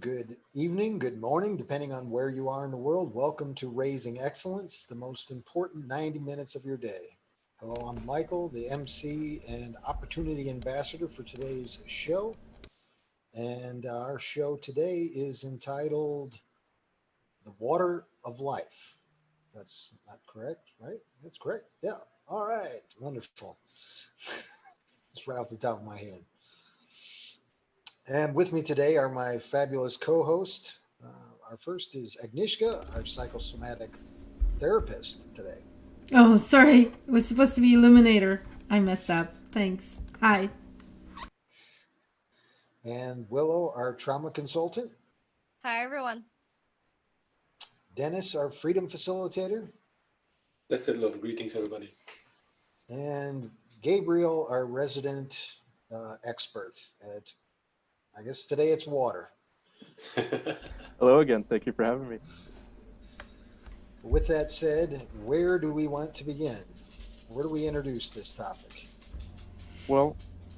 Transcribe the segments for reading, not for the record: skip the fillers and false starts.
good evening, good morning, depending on where you are in the world. Welcome to Raising Excellence, the most important 90 minutes of your day. Hello, I'm Michael, the MC and Opportunity Ambassador for today's show. And our show today is entitled The Water of Life. That's not correct, right? That's correct. Yeah. All right. Wonderful. It's right off the top of my head. And with me today are my fabulous co hosts. Our first is Agnieszka, our psychosomatic therapist today. Oh, sorry. It was supposed to be Illuminator. I messed up. Thanks. Hi. And Willow, our trauma consultant. Hi, everyone. Dennis, our freedom facilitator. Blessed love. Greetings, everybody. And Gabriel, our resident expert at, I guess today it's water. Hello again. Thank you for having me. With that said, where do we want to begin? Where do we introduce this topic? Well,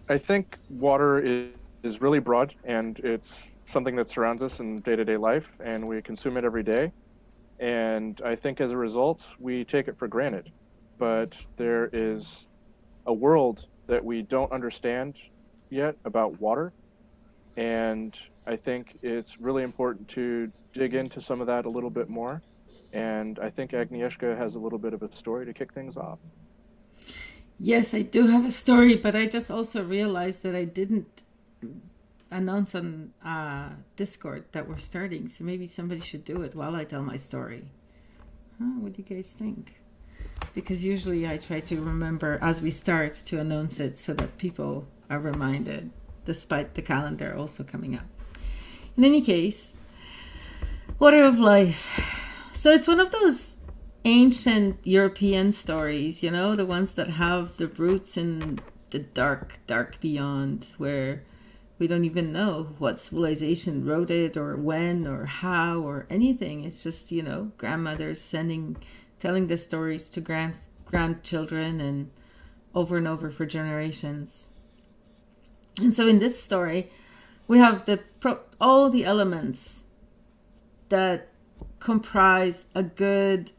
I think water is really broad, and it's something that surrounds us in day-to-day life, and we consume it every day. And I think as a result, we take it for granted. But there is a world that we don't understand yet about water. And I think it's really important to dig into some of that a little bit more. And I think Agnieszka has a little bit of a story to kick things off. Yes, I do have a story, but I just also realized that I didn't announce on Discord that we're starting. So maybe somebody should do it while I tell my story. What do you guys think? Because usually I try to remember as we start to announce it so that people are reminded, despite the calendar also coming up. In any case, water of life. So it's one of those ancient European stories, you know, the ones that have the roots in the dark, dark beyond, where we don't even know what civilization wrote it or when or how or anything. It's just, you know, grandmothers telling the stories to grandchildren and over for generations. And so in this story, we have all the elements that comprise a good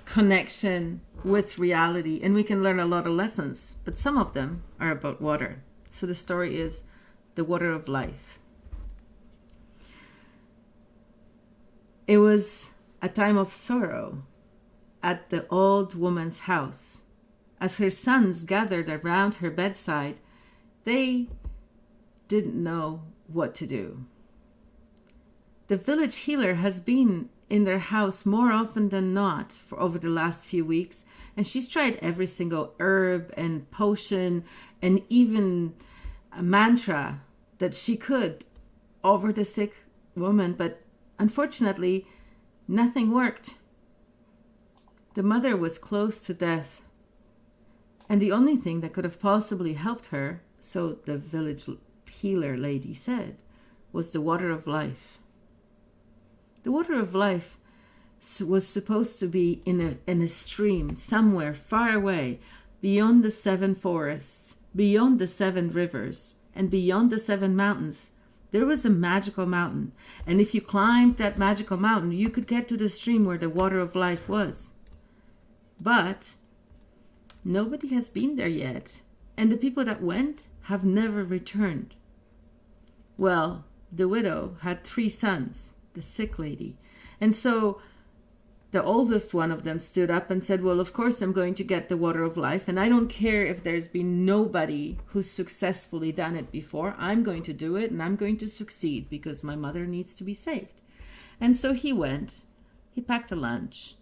connection with reality, and we can learn a lot of lessons, but some of them are about water. So the story is the water of life. It was a time of sorrow at the old woman's house. As her sons gathered around her bedside, they didn't know what to do. The village healer has been in their house more often than not for over the last few weeks, and she's tried every single herb and potion and even a mantra that she could over the sick woman, but unfortunately nothing worked. The mother was close to death, and the only thing that could have possibly helped her, so the village healer lady said, was the water of life. The water of life was supposed to be in a stream somewhere far away, beyond the 7 forests, beyond the 7 rivers, and beyond the 7 mountains. There was a magical mountain, and if you climbed that magical mountain, you could get to the stream where the water of life was. But nobody has been there yet, and the people that went have never returned. Well, the widow had 3 sons, the sick lady. And so the oldest one of them stood up and said, well, of course I'm going to get the water of life, and I don't care if there's been nobody who's successfully done it before. I'm going to do it, and I'm going to succeed because my mother needs to be saved. And so he went. He packed a lunch,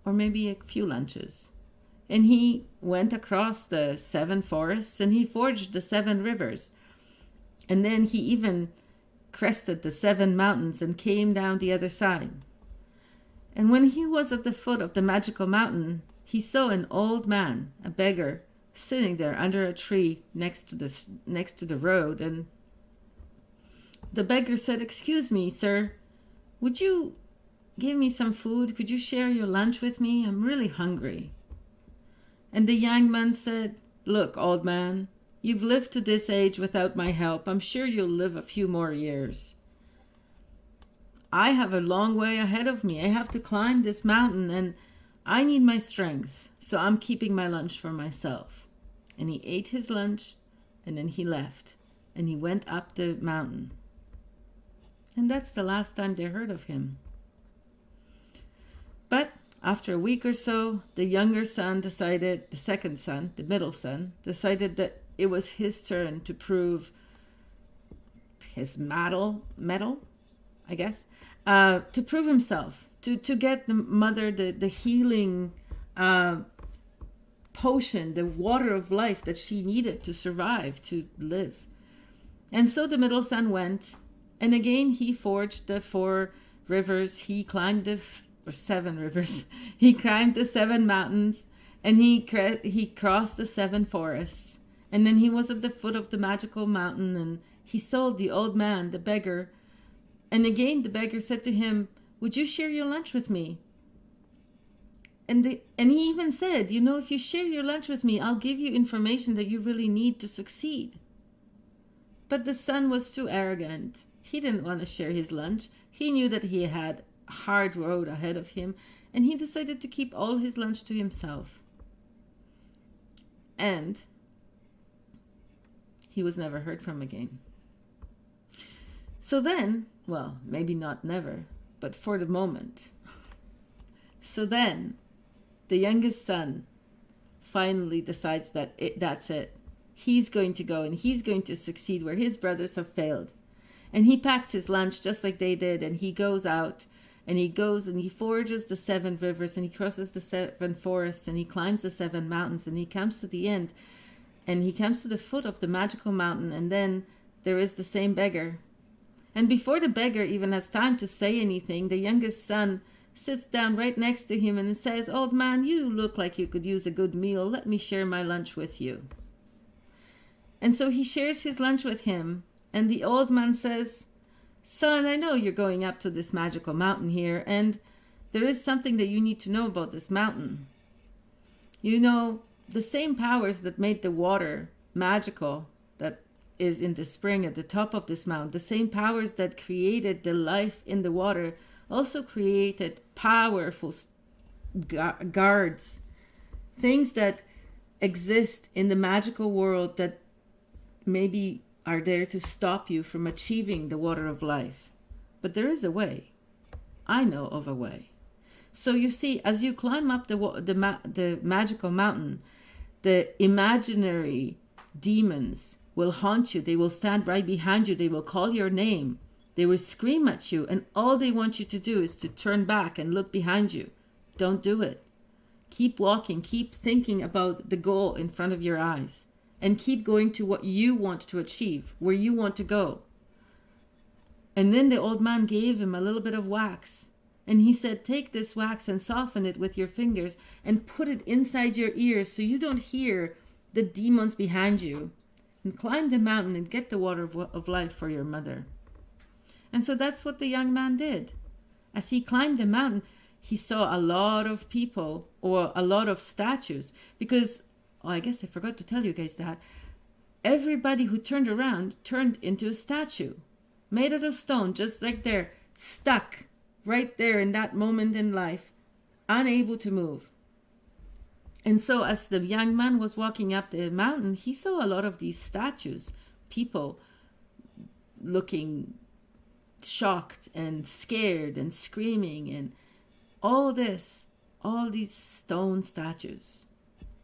or maybe a few lunches, and he went across the 7 forests, and he forged the 7 rivers. And then he even crested the 7 mountains and came down the other side. And when he was at the foot of the magical mountain, he saw an old man, a beggar, sitting there under a tree next to the road. And the beggar said, "Excuse me, sir, would you give me some food? Could you share your lunch with me? I'm really hungry." And the young man said, "Look, old man, you've lived to this age without my help. I'm sure you'll live a few more years." I have a long way ahead of me. I have to climb this mountain and I need my strength. So I'm keeping my lunch for myself. And he ate his lunch and then he left. And he went up the mountain. And that's the last time they heard of him. But after a week or so, the younger son decided, the second son, the middle son, decided that it was his turn to prove his mettle, I guess, to prove himself, to get the mother the healing potion, the water of life that she needed to survive, to live. And so the middle son went, and again he forged the 4 rivers, he climbed or 7 rivers, he climbed the 7 mountains, and he crossed the 7 forests. And then he was at the foot of the magical mountain, and he saw the old man, the beggar. And again the beggar said to him, "Would you share your lunch with me?" And he even said, if you share your lunch with me, I'll give you information that you really need to succeed. But the son was too arrogant. He didn't want to share his lunch. He knew that he had a hard road ahead of him, and he decided to keep all his lunch to himself. And he was never heard from again. So then, well, maybe not never, but for the moment. So then, the youngest son finally decides that that's it. He's going to go and he's going to succeed where his brothers have failed. And he packs his lunch just like they did, and he goes out and he goes and he forges the 7 rivers, and he crosses the 7 forests, and he climbs the 7 mountains, and he comes to the end, and he comes to the foot of the magical mountain, and then there is the same beggar. And before the beggar even has time to say anything, the youngest son sits down right next to him and says, "Old man, you look like you could use a good meal. Let me share my lunch with you." And so he shares his lunch with him, and the old man says, "Son, I know you're going up to this magical mountain here, and there is something that you need to know about this mountain. The same powers that made the water magical that is in the spring at the top of this mountain, the same powers that created the life in the water also created powerful guards, things that exist in the magical world that maybe are there to stop you from achieving the water of life. But there is a way. I know of a way." So you see, as you climb up the magical mountain, the imaginary demons will haunt you. They will stand right behind you. They will call your name. They will scream at you. And all they want you to do is to turn back and look behind you. Don't do it. Keep walking. Keep thinking about the goal in front of your eyes. And keep going to what you want to achieve, where you want to go. And then the old man gave him a little bit of wax. And he said, "Take this wax and soften it with your fingers and put it inside your ears so you don't hear the demons behind you. And climb the mountain and get the water of life for your mother." And so that's what the young man did. As he climbed the mountain, he saw a lot of people, or a lot of statues, because, I guess I forgot to tell you guys that everybody who turned around turned into a statue, made out of stone, just like they're stuck right there in that moment in life, unable to move. And so as the young man was walking up the mountain, he saw a lot of these statues, people looking shocked and scared and screaming, and all these stone statues.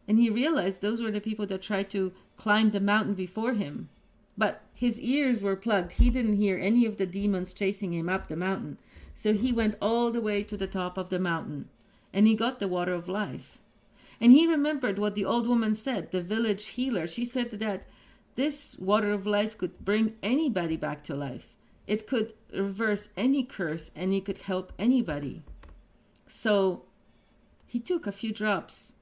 And he realized those were the people that tried to climb the mountain before him. But his ears were plugged. He didn't hear any of the demons chasing him up the mountain. So he went all the way to the top of the mountain, and he got the water of life. And he remembered what the old woman said, the village healer. She said that this water of life could bring anybody back to life. It could reverse any curse, and it could help anybody. So he took a few drops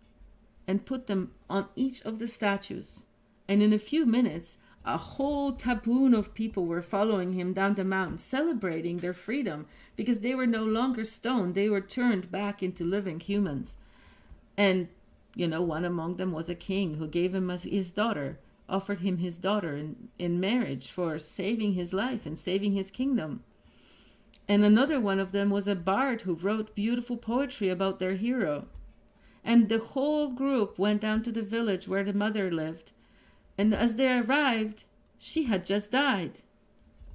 and put them on each of the statues. And in a few minutes, a whole tabloon of people were following him down the mountain, celebrating their freedom, because they were no longer stone. They were turned back into living humans. And, one among them was a king who gave him his daughter, offered him his daughter in marriage for saving his life and saving his kingdom. And another one of them was a bard who wrote beautiful poetry about their hero. And the whole group went down to the village where the mother lived. And as they arrived, she had just died.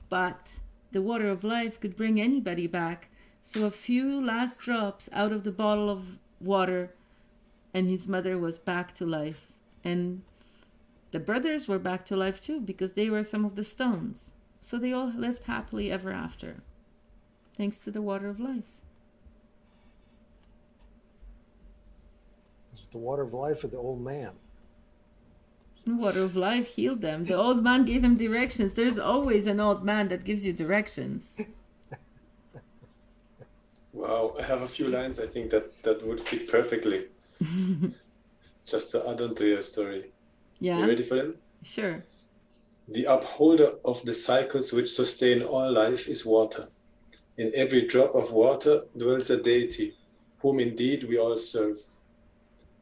But the water of life could bring anybody back. So a few last drops out of the bottle of water, and his mother was back to life. And the brothers were back to life too, because they were some of the stones. So they all lived happily ever after, thanks to the water of life. Is it the water of life or the old man? The water of life healed them. The old man gave him directions. There's always an old man that gives you directions. Wow, I have a few lines I think that would fit perfectly. Just to add on to your story. Yeah? You ready for them? Sure. The upholder of the cycles which sustain all life is water. In every drop of water dwells a deity, whom indeed we all serve.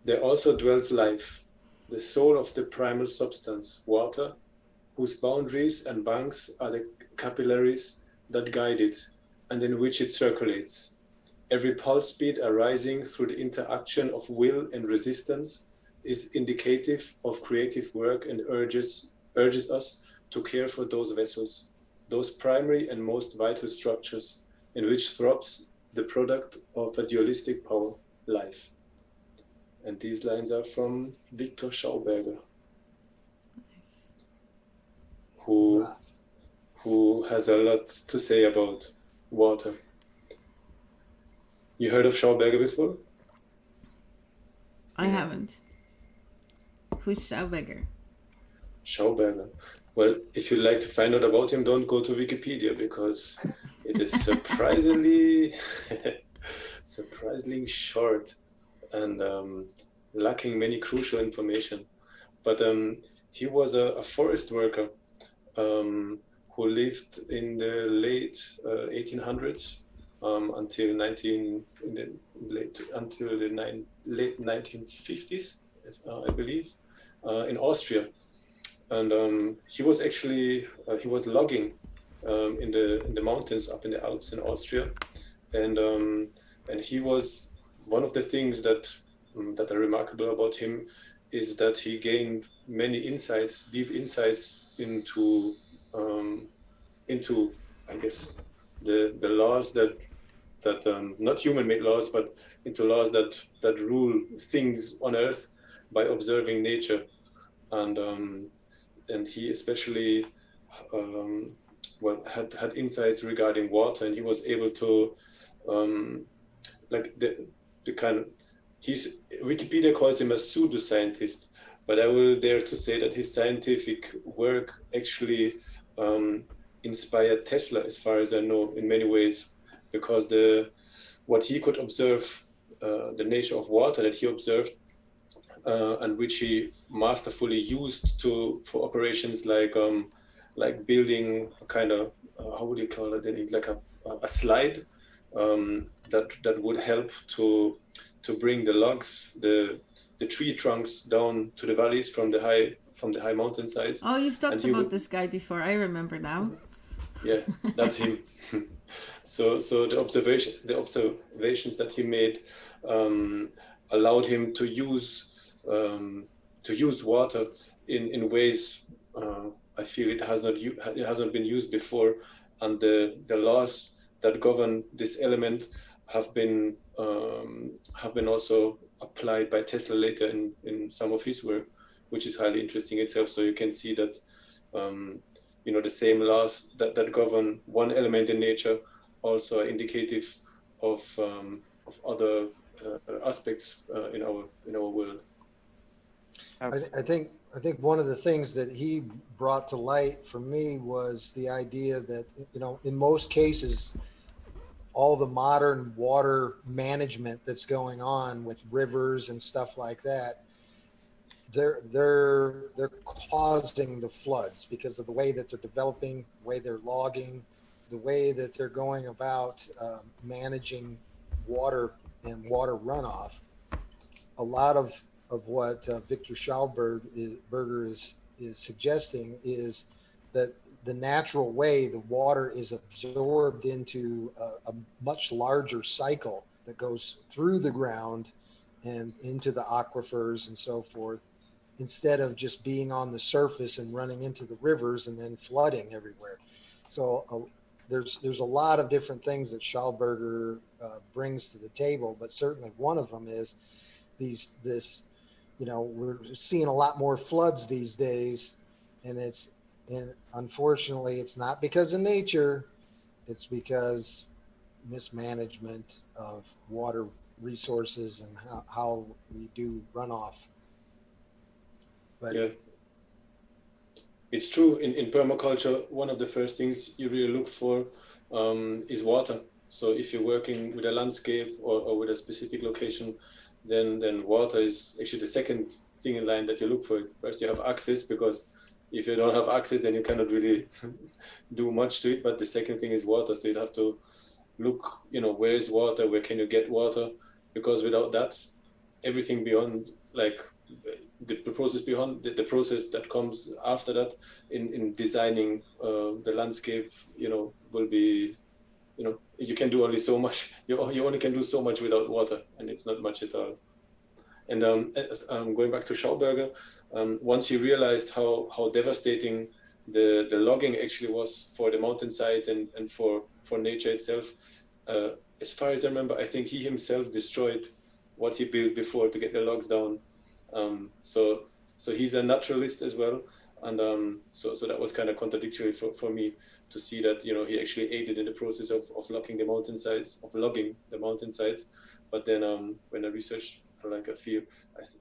There also dwells life, the soul of the primal substance, water, whose boundaries and banks are the capillaries that guide it, and in which it circulates. Every pulse beat arising through the interaction of will and resistance is indicative of creative work and urges us to care for those vessels, those primary and most vital structures in which throbs the product of a dualistic power, life. And these lines are from Victor Schauberger, Nice. who has a lot to say about water. You heard of Schauberger before? I haven't. Who's Schauberger? Schauberger. Well, if you'd like to find out about him, don't go to Wikipedia because it is surprisingly short and lacking many crucial information. But he was a forest worker who lived in the late 1800s until the late 1950s, I believe, in Austria. And he was actually he was logging in the mountains up in the Alps in Austria, and he was one of the things that are remarkable about him is that he gained many insights, deep insights into I guess the laws that not human-made laws, but into laws that rule things on Earth by observing nature, and he especially had insights regarding water, and he was able to like the kind of Wikipedia calls him a pseudoscientist, but I will dare to say that his scientific work actually inspired Tesla, as far as I know, in many ways, because what he could observe, the nature of water that he observed, and which he masterfully used for operations like building a kind of how would you call it, like a slide that would help to bring the logs, the tree trunks down to the valleys from the high mountainsides. Oh, you've talked about this guy before. I remember now. Yeah, that's him. So the observations that he made allowed him to use water in ways I feel it hasn't been used before, and the laws that govern this element have been also applied by Tesla later in some of his work, which is highly interesting itself. So you can see that the same laws that govern one element in nature also are indicative of other aspects in our world. I think one of the things that he brought to light for me was the idea that, in most cases, all the modern water management that's going on with rivers and stuff like that, they're causing the floods because of the way that they're developing, the way they're logging, the way that they're going about managing water and water runoff. A lot of what Victor Schauberger is suggesting is that the natural way the water is absorbed into a much larger cycle that goes through the ground and into the aquifers and so forth, instead of just being on the surface and running into the rivers and then flooding everywhere. So there's a lot of different things that Schauberger brings to the table, but certainly one of them is this, we're seeing a lot more floods these days, and unfortunately it's not because of nature, it's because mismanagement of water resources and how we do runoff. But Yeah, it's true. In permaculture, one of the first things you really look for is water. So if you're working with a landscape or with a specific location, then water is actually the second thing in line that you look for. First, you have access, because if you don't have access, then you cannot really do much to it. But the second thing is water. So you'd have to look, where is water? Where can you get water? Because without that, everything beyond, like the process beyond the process that comes after that in designing the landscape, will be, you can do only so much. You only can do so much without water, and it's not much at all. And going back to Schauberger, once he realized how devastating the logging actually was for the mountainside and for nature itself, as far as I remember, I think he himself destroyed what he built before to get the logs down. So he's a naturalist as well, and so that was kind of contradictory for me to see that he actually aided in the process of logging the mountainsides. But then when I researched for like a few,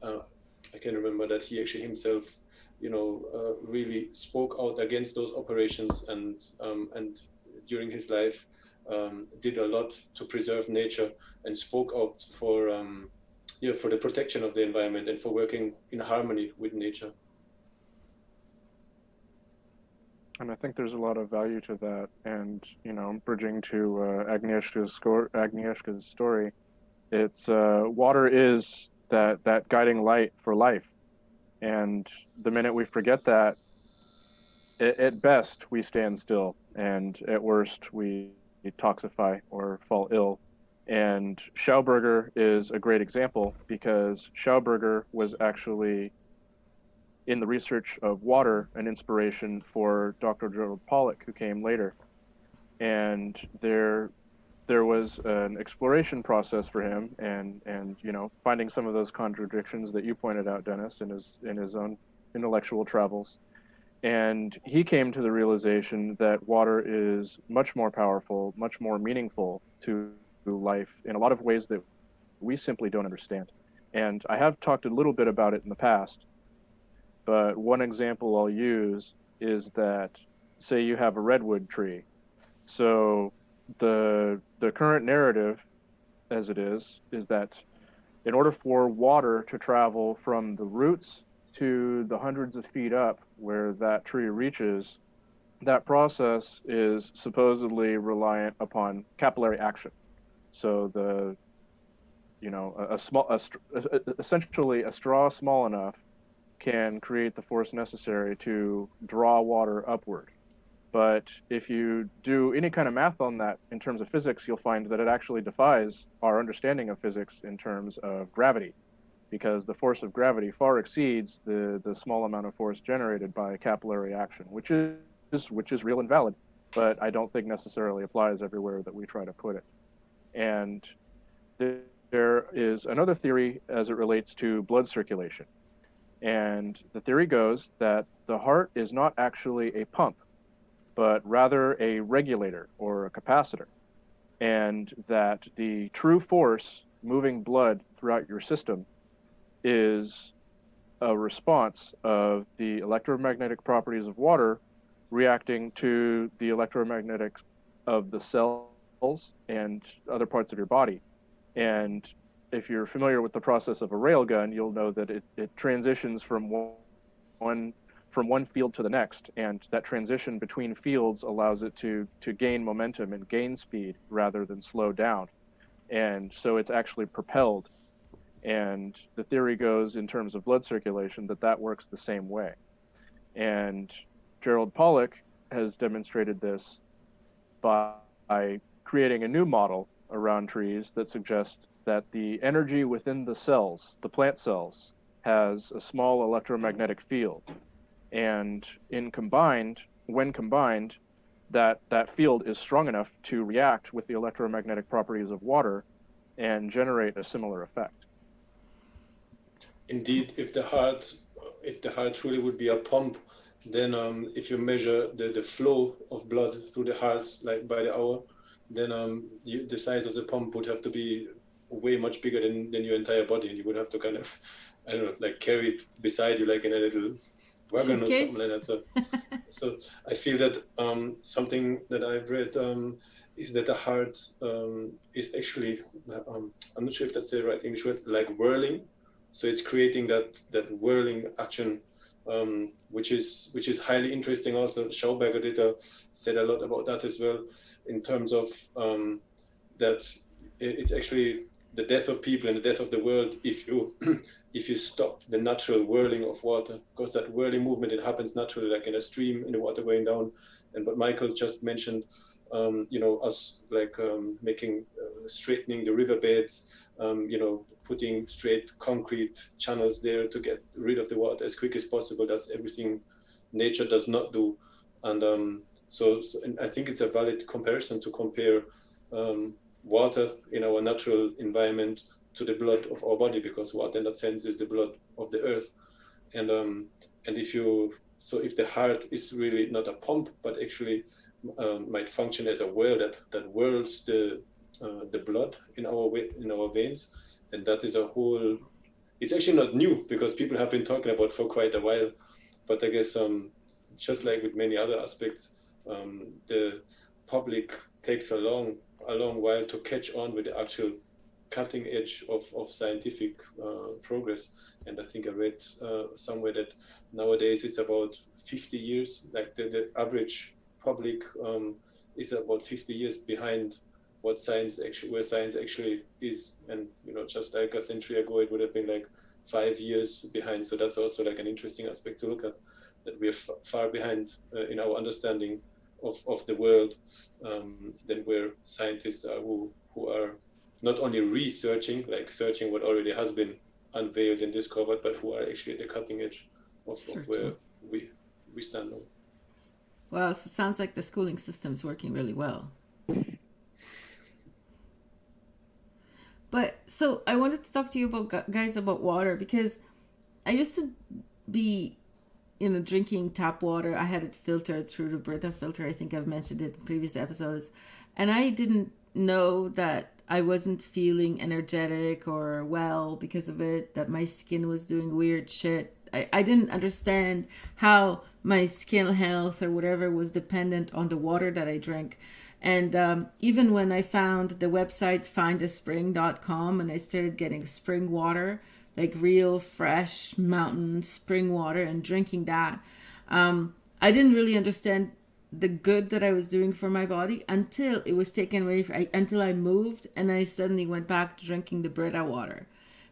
I can remember that he actually himself really spoke out against those operations, and during his life did a lot to preserve nature and spoke out for the protection of the environment and for working in harmony with nature. And I think there's a lot of value to that. And, bridging to Agnieszka's story, it's water is that guiding light for life. And the minute we forget that, at best, we stand still. And at worst, we toxify or fall ill. And Schauberger is a great example, because Schauberger was actually, in the research of water, an inspiration for Dr. Gerald Pollack, who came later. And there was an exploration process for him, and finding some of those contradictions that you pointed out, Dennis, in his own intellectual travels. And he came to the realization that water is much more powerful, much more meaningful to life in a lot of ways that we simply don't understand. And I have talked a little bit about it in the past, but one example I'll use is that, say you have a redwood tree. So the current narrative, as it is that in order for water to travel from the roots to the hundreds of feet up where that tree reaches, that process is supposedly reliant upon capillary action. So essentially a straw small enough can create the force necessary to draw water upward. But if you do any kind of math on that in terms of physics, you'll find that it actually defies our understanding of physics in terms of gravity, because the force of gravity far exceeds the small amount of force generated by capillary action, which is real and valid, but I don't think necessarily applies everywhere that we try to put it. And there is another theory as it relates to blood circulation. And the theory goes that the heart is not actually a pump, but rather a regulator or a capacitor. And that the true force moving blood throughout your system is a response of the electromagnetic properties of water reacting to the electromagnetics of the cells and other parts of your body. And if you're familiar with the process of a railgun, you'll know that it transitions from one field to the next, and that transition between fields allows it to gain momentum and gain speed rather than slow down. And so it's actually propelled. And the theory goes, in terms of blood circulation, that works the same way. And Gerald Pollack has demonstrated this by creating a new model around trees that suggests that the energy within the cells, the plant cells, has a small electromagnetic field. And when combined, that field is strong enough to react with the electromagnetic properties of water and generate a similar effect. Indeed, if the heart truly would be a pump, then if you measure the flow of blood through the heart, like by the hour, then the size of the pump would have to be way much bigger than your entire body, and you would have to kind of, I don't know, like carry it beside you, like in a little wagon or something like that. So I feel that something that I've read is that the heart is actually, I'm not sure if that's the right English word, like whirling. So it's creating that whirling action, which is highly interesting. Also, Schauberger said a lot about that as well, in terms of that it's actually the death of people and the death of the world if you stop the natural whirling of water, because that whirling movement, it happens naturally, like in a stream, in the water going down. And what Michael just mentioned, us like making straightening the riverbeds, putting straight concrete channels there to get rid of the water as quick as possible. That's everything nature does not do. And so and I think it's a valid comparison to compare water in our natural environment to the blood of our body, because water in that sense is the blood of the earth. And if the heart is really not a pump, but actually might function as a whirl that whirls the blood in our veins, then that is a whole. It's actually not new, because people have been talking about for quite a while. But I guess just like with many other aspects, the public takes a long while to catch on with the actual cutting edge of scientific progress. And I think I read somewhere that nowadays it's about 50 years, like the average public is about 50 years behind where science actually is. And just like a century ago, it would have been like 5 years behind. So that's also like an interesting aspect to look at, that we're far behind in our understanding of the world than where scientists are who are not only researching, like searching what already has been unveiled and discovered, but who are actually at the cutting edge of where we stand now. Well, so it sounds like the schooling system is working really well. But so I wanted to talk to you about water, because I used to be drinking tap water. I had it filtered through the Brita filter. I think I've mentioned it in previous episodes. And I didn't know that I wasn't feeling energetic or well because of it, that my skin was doing weird shit. I didn't understand how my skin health or whatever was dependent on the water that I drank. And even when I found the website findaspring.com and I started getting spring water, like real fresh mountain spring water, and drinking that, I didn't really understand the good that I was doing for my body until it was taken away, until I moved and I suddenly went back to drinking the Brita water.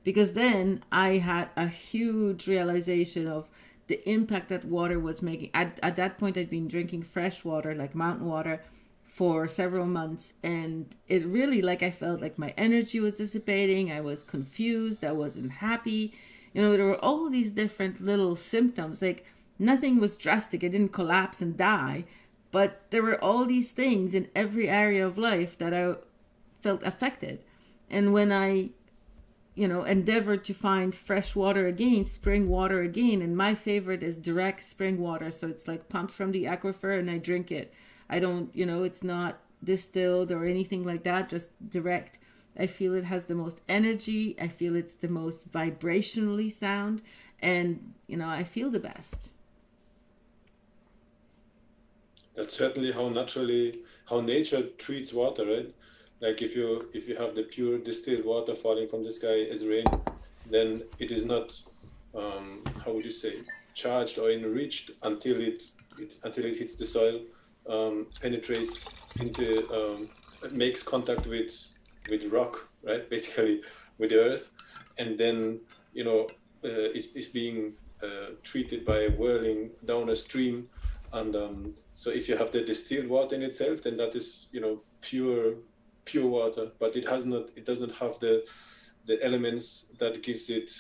Because then I had a huge realization of the impact that water was making. At that point, I'd been drinking fresh water, like mountain water, for several months, and it really, I felt like my energy was dissipating. I was confused. I wasn't happy. There were all these different little symptoms. Like, nothing was drastic. I didn't collapse and die, but there were all these things in every area of life that I felt affected. And when I endeavored to find fresh water again, spring water again, and my favorite is direct spring water, so it's like pumped from the aquifer and I drink it. I don't, it's not distilled or anything like that, just direct. I feel it has the most energy. I feel it's the most vibrationally sound, and, I feel the best. That's certainly how nature treats water, right? Like if you have the pure distilled water falling from the sky as rain, then it is not, how would you say, charged or enriched until it hits the soil. Penetrates into, makes contact with rock, right? Basically with the earth, and then is being treated by whirling down a stream, and So if you have the distilled water in itself, then that is, pure water, but it doesn't have the elements that gives it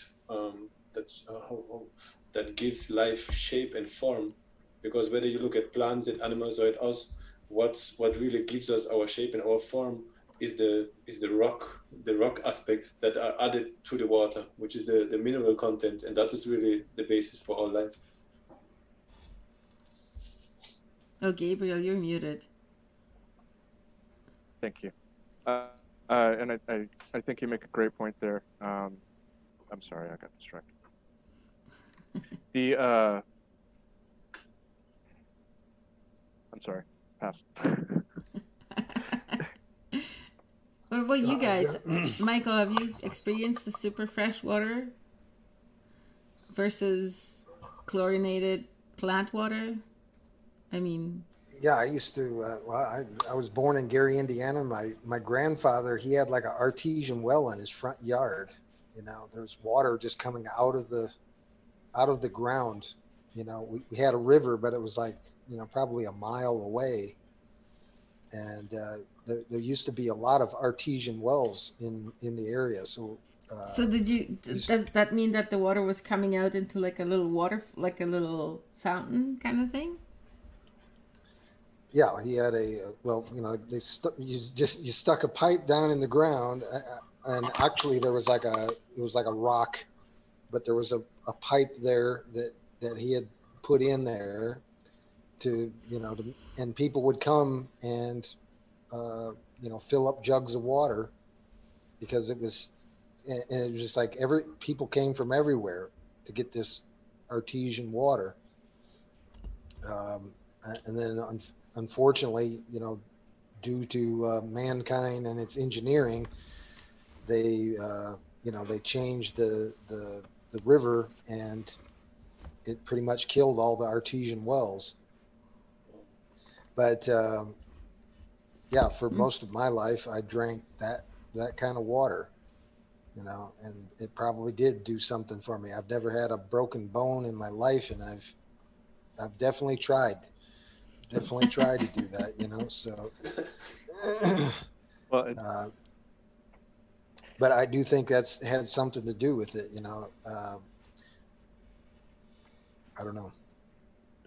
that gives life shape and form. Because whether you look at plants and animals or at us, what really gives us our shape and our form is the rock aspects that are added to the water, which is the mineral content, and that is really the basis for all life. Oh, Gabriel, you're muted. Thank you. And I think you make a great point there. I'm sorry, I got distracted. I'm sorry, pass. What about you guys? Michael, have you experienced the super fresh water versus chlorinated plant water? I mean, Yeah, I used to. I was born in Gary, Indiana. My grandfather, he had like an artesian well in his front yard. There's water just coming out of the ground. We had a river, but it was like probably a mile away, and there used to be a lot of artesian wells in the area. So. So does that mean that the water was coming out into like a little fountain kind of thing? Yeah, he had you stuck a pipe down in the ground, and actually it was like a rock, but there was a pipe there that he had put in there and people would come and fill up jugs of water, because it was just like people came from everywhere to get this artesian water, and then unfortunately, due to mankind and its engineering, they changed the river, and it pretty much killed all the artesian wells. But yeah, for most of my life, I drank that kind of water, and it probably did do something for me. I've never had a broken bone in my life, and I've definitely tried to do that, so. Well, but I do think that's had something to do with it, I don't know.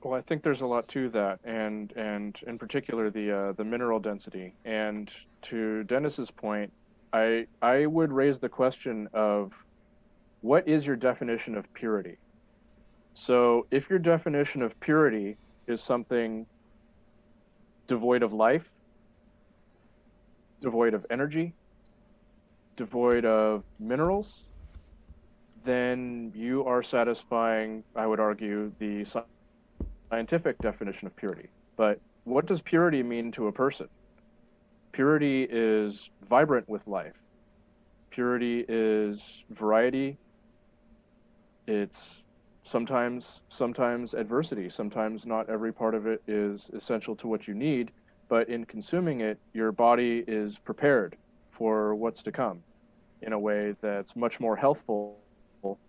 Well, I think there's a lot to that, and in particular the mineral density. And to Dennis's point, I would raise the question of, what is your definition of purity? So if your definition of purity is something devoid of life, devoid of energy, devoid of minerals, then you are satisfying, I would argue, the scientific definition of purity. But what does purity mean to a person? Purity is vibrant with life. Purity is variety. It's sometimes adversity. Sometimes not every part of it is essential to what you need, but in consuming it, your body is prepared for what's to come in a way that's much more healthful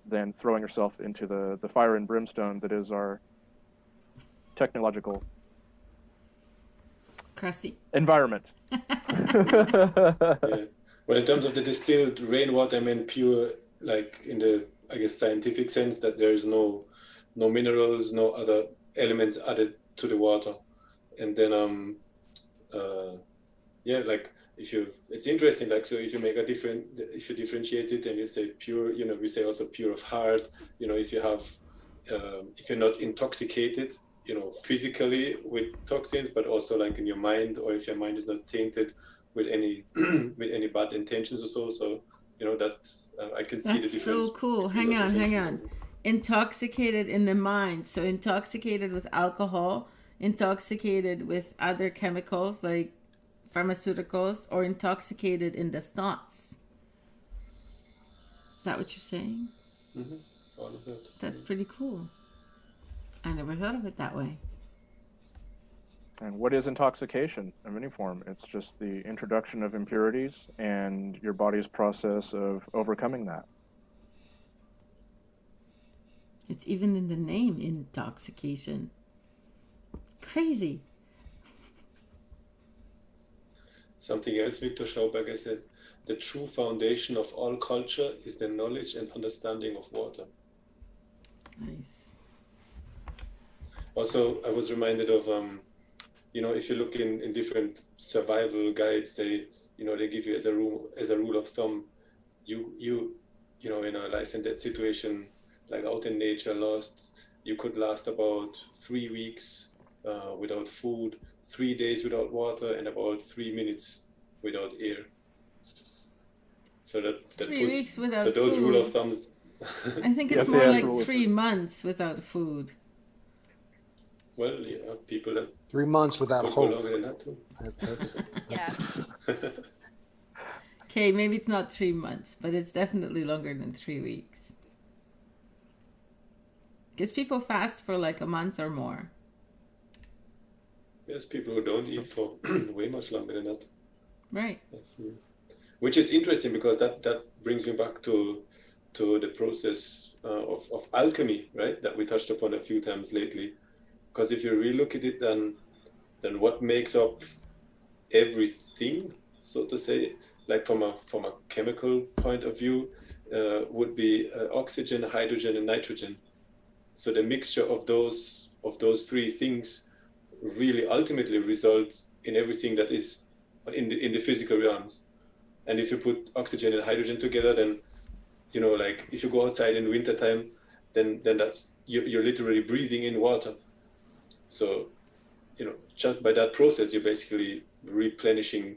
than throwing yourself into the fire and brimstone that is our technological environment. Yeah. Well, in terms of the distilled rainwater, I mean pure, like in the, I guess, scientific sense, that there is no minerals, no other elements added to the water. And then like it's interesting, like, so if you make if you differentiate it and you say pure, we say also pure of heart, if you have if you're not intoxicated, physically with toxins, but also like in your mind, or if your mind is not tainted with any bad intentions or so that I can see the difference. That's so cool. Hang on. Intoxicated in the mind. So intoxicated with alcohol, intoxicated with other chemicals like pharmaceuticals, or intoxicated in the thoughts. Is that what you're saying? Mm-hmm. All of that. That's pretty cool. I never thought of it that way. And what is intoxication of any form? It's just the introduction of impurities and your body's process of overcoming that. It's even in the name, intoxication. It's crazy. Something else Victor Schauberger said, the true foundation of all culture is the knowledge and understanding of water. Nice. Also, I was reminded of, if you look in different survival guides, they give you as a rule of thumb, you in a life and death situation, like out in nature, you could last about 3 weeks without food, 3 days without water, and about 3 minutes without air. So that 3 weeks without so those food. rule of thumbs. I think it's Yes, more yeah, like rule of 3 months without food. Well, yeah, people that 3 months without go hope. longer than that too. That's Yeah. Okay, maybe it's not 3 months, but it's definitely longer than 3 weeks. Because people fast for like a month or more. There's people who don't eat for way much longer than that. Right. Which is interesting because that brings me back to the process of alchemy, right? That we touched upon a few times lately. Because if you really look at it, then what makes up everything, so to say, like from a chemical point of view, would be oxygen, hydrogen, and nitrogen. So the mixture of those 3 things really ultimately results in everything that is in the physical realms. And if you put oxygen and hydrogen together, then like if you go outside in wintertime, then that's you're literally breathing in water. So just by that process, you're basically replenishing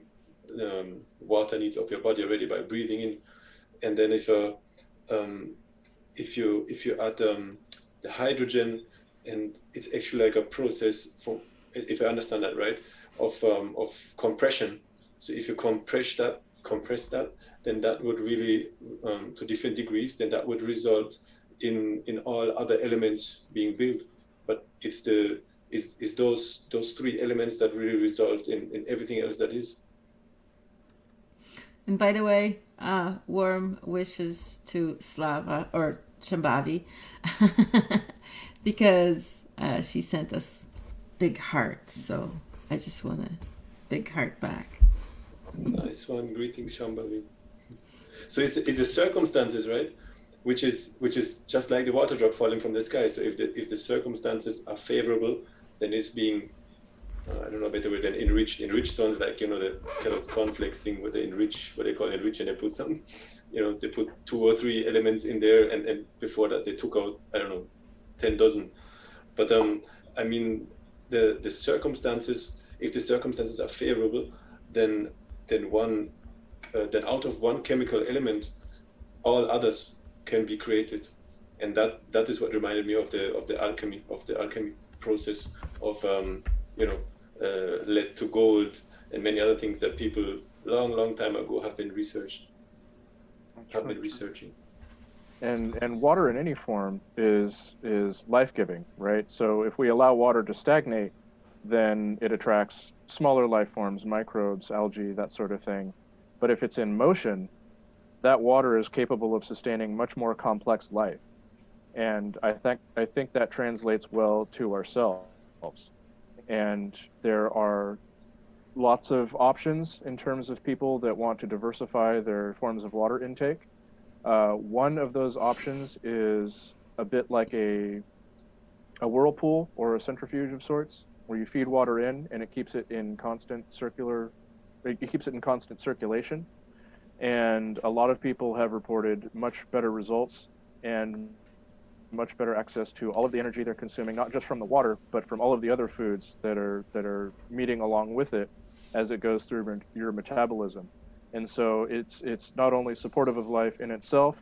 water needs of your body already by breathing in. And then if you add the hydrogen, and it's actually like a process for, if I understand that right, of compression. So if you compress that, then that would really to different degrees, then that would result in all other elements being built. But it's those 3 elements that really result in everything else that is. And by the way, warm wishes to Slava or Shambhavi because she sent us big heart. So I just want a big heart back. Nice one. Greetings, Shambhavi. So it's the circumstances, right? Which is just like the water drop falling from the sky. So if the circumstances are favorable, then it's being I don't know a better word than enriched. Enriched sounds like the Kellogg's cornflakes thing where they enrich, what they call enrich, and they put some, they put 2 or 3 elements in there, and before that they took out 10 dozen. But I mean the circumstances. If the circumstances are favorable, then out of one chemical element, all others can be created, and that is what reminded me of the alchemy process of lead to gold and many other things that people long time ago have been researching. And water in any form is life-giving, right? So if we allow water to stagnate, then it attracts smaller life forms, microbes, algae, that sort of thing. But if it's in motion, that water is capable of sustaining much more complex life. And I think that translates well to ourselves. And there are lots of options in terms of people that want to diversify their forms of water intake. One of those options is a bit like a whirlpool or a centrifuge of sorts, where you feed water in and it keeps it in constant circulation. And a lot of people have reported much better results and much better access to all of the energy they're consuming, not just from the water, but from all of the other foods that are meeting along with it as it goes through your metabolism. And so it's not only supportive of life in itself,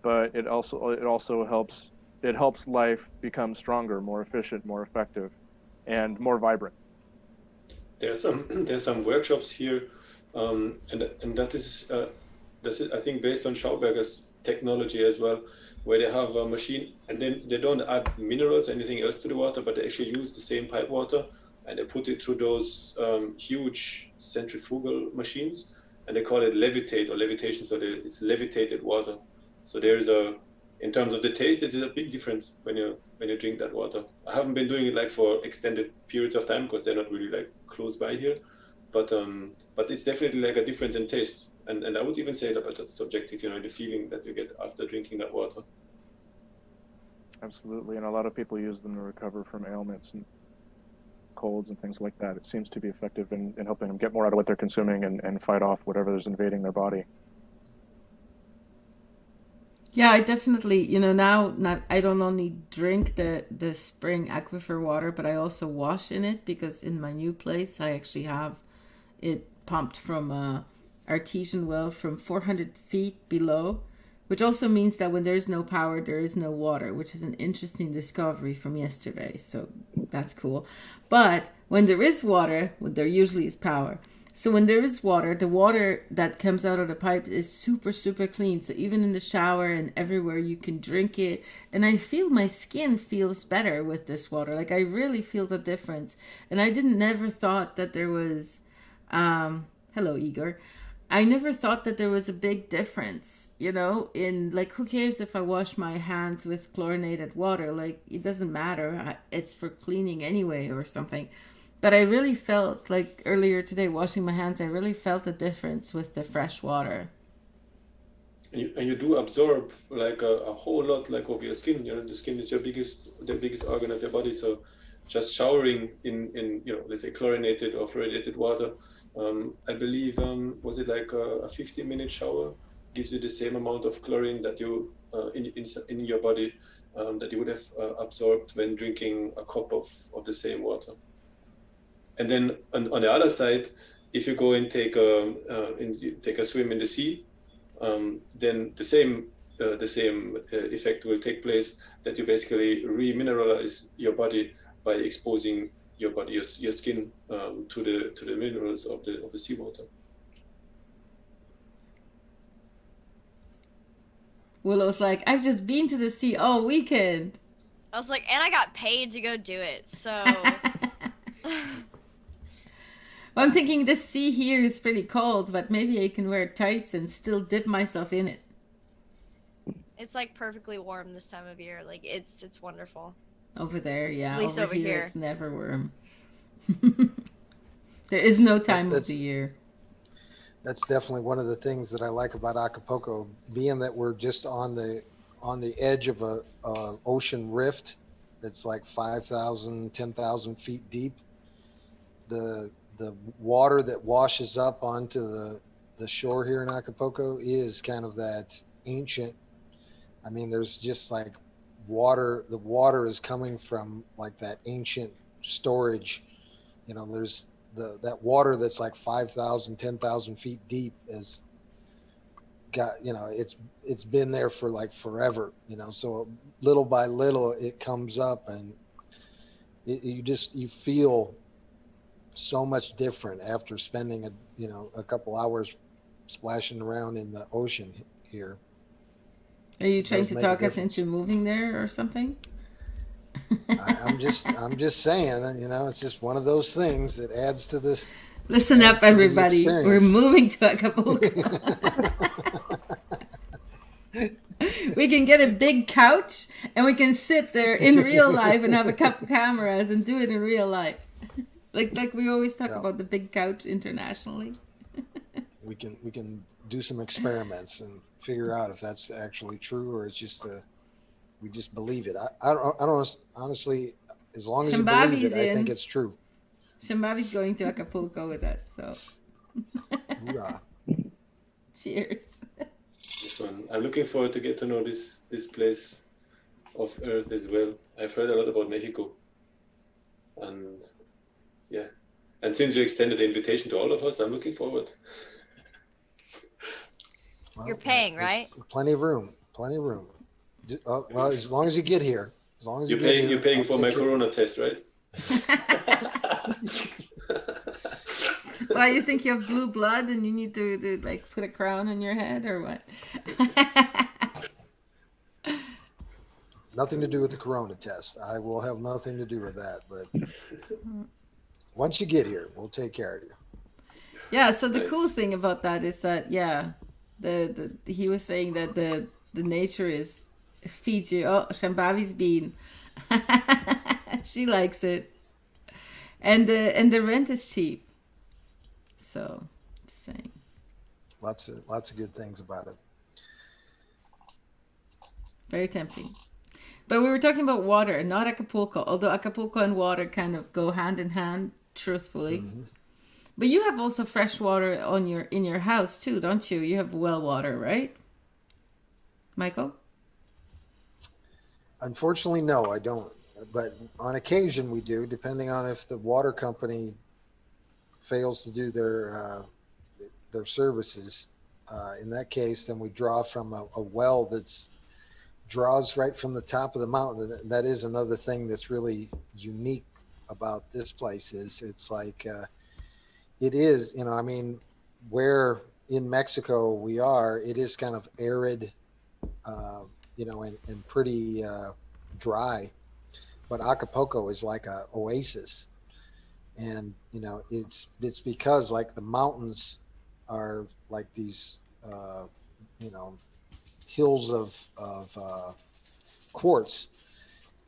but it also helps life become stronger, more efficient, more effective, and more vibrant. There's some workshops here, and that is I think based on Schauberger's technology as well, where they have a machine and then they don't add minerals or anything else to the water, but they actually use the same pipe water and they put it through those huge centrifugal machines, and they call it levitate or levitation. So it's levitated water. So in terms of the taste, it is a big difference when you drink that water. I haven't been doing it like for extended periods of time because they're not really like close by here, but but it's definitely like a difference in taste. And I would even say that that's subjective, the feeling that you get after drinking that water. Absolutely, and a lot of people use them to recover from ailments and colds and things like that. It seems to be effective in helping them get more out of what they're consuming and fight off whatever is invading their body. Yeah, I definitely, now I don't only drink the spring aquifer water, but I also wash in it, because in my new place I actually have it pumped from a artesian well from 400 feet below, which also means that when there's no power, there is no water, which is an interesting discovery from yesterday. So that's cool. But when there is water, there usually is power. So when there is water, the water that comes out of the pipe is super, super clean. So even in the shower and everywhere, you can drink it. And I feel my skin feels better with this water. Like, I really feel the difference. And I never thought that there was, hello, Igor. I never thought that there was a big difference, in, like, who cares if I wash my hands with chlorinated water? Like, it doesn't matter. It's for cleaning anyway or something. But I really felt, like, earlier today, washing my hands, I really felt a difference with the fresh water. And you do absorb, like, a whole lot, like, of your skin. The skin is the biggest organ of your body. So just showering in let's say chlorinated or fluoridated water, I believe, was it like a 15-minute shower gives you the same amount of chlorine that you in your body that you would have absorbed when drinking a cup of the same water. And then on the other side, if you go and take a swim in the sea, then the same effect will take place, that you basically remineralize your body by exposing your body, your skin, to the minerals of the seawater. Willow's like, I've just been to the sea all weekend. I was like, and I got paid to go do it, so. Well, I'm thinking the sea here is pretty cold, but maybe I can wear tights and still dip myself in it. It's like perfectly warm this time of year. Like, it's wonderful. Over there, yeah. At least over here. It's never warm. There is no time of the year. That's definitely one of the things that I like about Acapulco, being that we're just on the edge of a ocean rift that's like 5,000, 10,000 feet deep. The water that washes up onto the shore here in Acapulco is kind of that ancient. I mean, there's just like water. The water is coming from like that ancient storage. There's that water that's like 5,000, 10,000 feet deep is got, it's been there for like forever, so little by little it comes up, and you feel so much different after spending a couple hours splashing around in the ocean here. Are you trying to talk us into moving there or something? I'm just saying, it's just one of those things that adds to this. Listen up, everybody. We're moving to Acapulco. We can get a big couch and we can sit there in real life and have a couple cameras and do it in real life. Like we always talk about the big couch internationally. We can do some experiments and figure out if that's actually true or it's just we just believe it. I don't honestly, as long as you believe it, I think it's true. Shambavi's going to Acapulco with us, so. Hoorah. Cheers. This one. I'm looking forward to get to know this place of Earth as well. I've heard a lot about Mexico, and yeah, and since you extended the invitation to all of us, I'm looking forward. Well, you're paying, right? Plenty of room. Well, as long as you get here. As long as you're paying for my corona test, right? Why, you think you have blue blood and you need to like put a crown on your head or what? Nothing to do with the corona test. I will have nothing to do with that. But once you get here, we'll take care of you. Yeah. So the cool thing about that is that he was saying that the nature feeds you. Oh, Shambavi's been. She likes it, and the rent is cheap. So saying. Lots of good things about it. Very tempting. But we were talking about water, not Acapulco, although Acapulco and water kind of go hand in hand, truthfully. Mm-hmm. But you have also fresh water in your house too, don't you? You have well water, right? Michael? Unfortunately, no, I don't. But on occasion we do, depending on if the water company fails to do their services. In that case, then we draw from a well that's draws right from the top of the mountain. And that is another thing that's really unique about this place is it's like it is, I mean, where in Mexico we are, it is kind of arid, and pretty dry. But Acapulco is like a oasis, and it's because like the mountains are like these hills of quartz,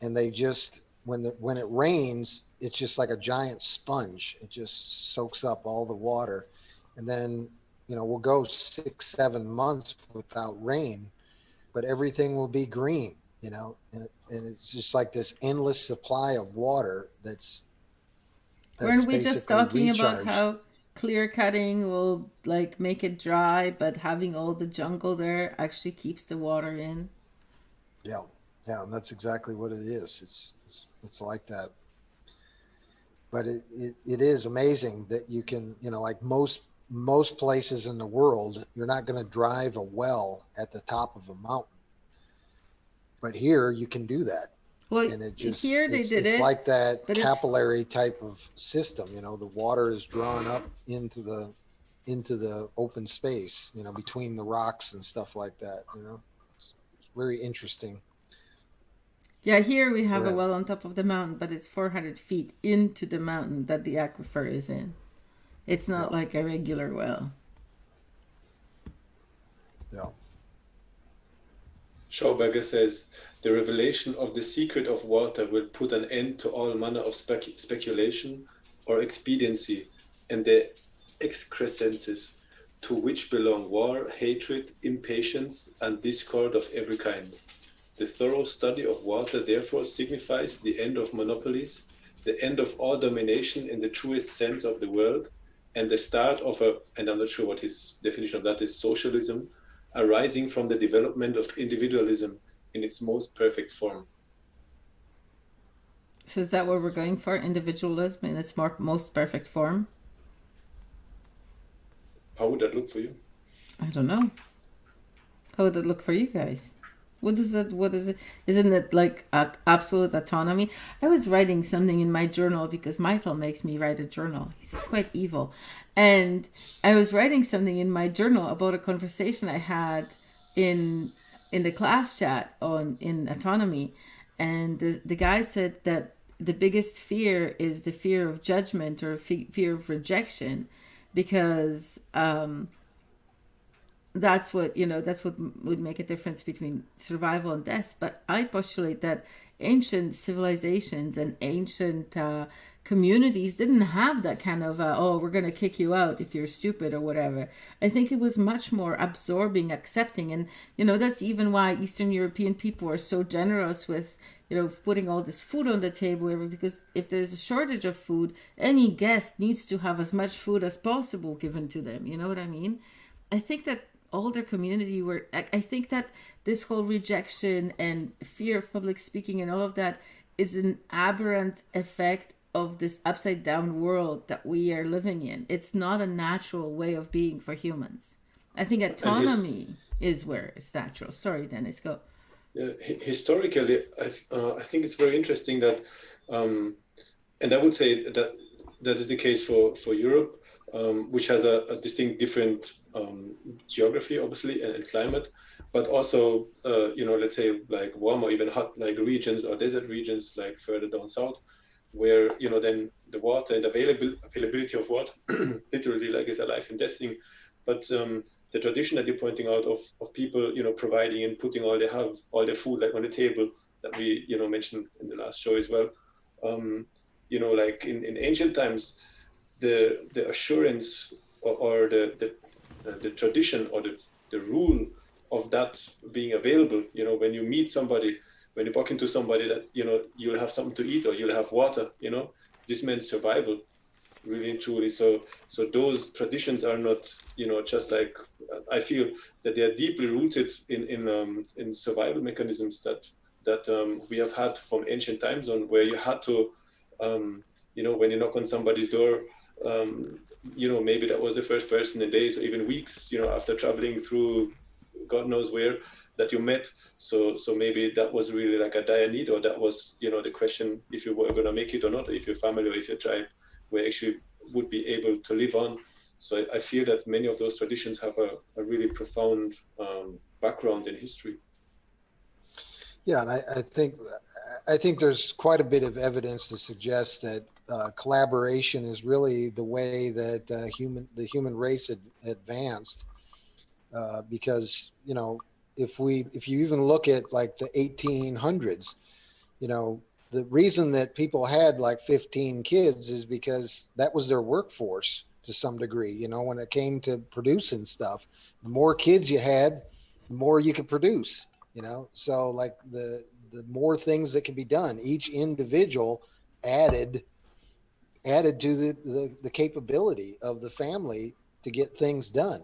and they just when it rains, it's just like a giant sponge. It just soaks up all the water, and then we'll go 6-7 months without rain, but everything will be green, and it's just like this endless supply of water that's Weren't we just talking about recharged. how clear cutting will like make it dry, but having all the jungle there actually keeps the water in? Yeah, and that's exactly what it is. It's like that. But it is amazing that you can, like most places in the world, you're not going to drive a well at the top of a mountain. But here you can do that. Well, And it just here they did it's it, like that but capillary type of system. The water is drawn up into the open space, between the rocks and stuff like that. It's very interesting. yeah, here we have a Right. well on top of the mountain, but it's 400 feet into the mountain that the aquifer is in. It's not Yeah. like a regular well. Yeah. Schauberger says, the revelation of the secret of water will put an end to all manner of speculation or expediency and the excrescences to which belong war, hatred, impatience, and discord of every kind. The thorough study of water therefore signifies the end of monopolies, the end of all domination in the truest sense of the word, and the start of and I'm not sure what his definition of that is, socialism, arising from the development of individualism in its most perfect form. So is that what we're going for? Individualism in its most perfect form? How would that look for you? I don't know. How would it look for you guys? What is it? Isn't it like absolute autonomy? I was writing something in my journal because Michael makes me write a journal. He's quite evil. And I was writing something in my journal about a conversation I had in the class chat in Autonomy. And the guy said that the biggest fear is the fear of judgment or fear of rejection, because that's what would make a difference between survival and death. But I postulate that ancient civilizations and ancient communities didn't have that kind of we're going to kick you out if you're stupid or whatever. I think it was much more absorbing, accepting, and that's even why Eastern European people are so generous with putting all this food on the table, because if there's a shortage of food, any guest needs to have as much food as possible given to them. You know what I mean? I think that older community I think that this whole rejection and fear of public speaking and all of that is an aberrant effect of this upside down world that we are living in. It's not a natural way of being for humans. I think autonomy is where it's natural. Sorry, Dennis, go. Historically, I think it's very interesting that, and I would say that is the case for Europe, which has a distinct different geography, obviously, and climate, but also, let's say like warm or even hot like regions or desert regions like further down south, where then the water and availability of water literally like is a life and death thing. But the tradition that you're pointing out of people providing and putting all their food like on the table that we mentioned in the last show as well, like in ancient times, the assurance or the tradition or the rule of that being available. When you meet somebody, when you walk into somebody, that you'll have something to eat or you'll have water. This meant survival, really and truly. So those traditions are not just like, I feel that they are deeply rooted in survival mechanisms that we have had from ancient times on, where you had to when you knock on somebody's door, maybe that was the first person in days or even weeks after traveling through God knows where, that you met. So maybe that was really like a dire need, or that was the question, if you were going to make it or not, if your family or if your tribe were actually would be able to live on. So I feel that many of those traditions have a really profound background in history. Yeah, and I think there's quite a bit of evidence to suggest that collaboration is really the way that the human race advanced. Because if you even look at like the 1800s, the reason that people had like 15 kids is because that was their workforce to some degree. When it came to producing stuff, the more kids you had, the more you could produce. So like the more things that could be done, each individual added to the capability of the family to get things done.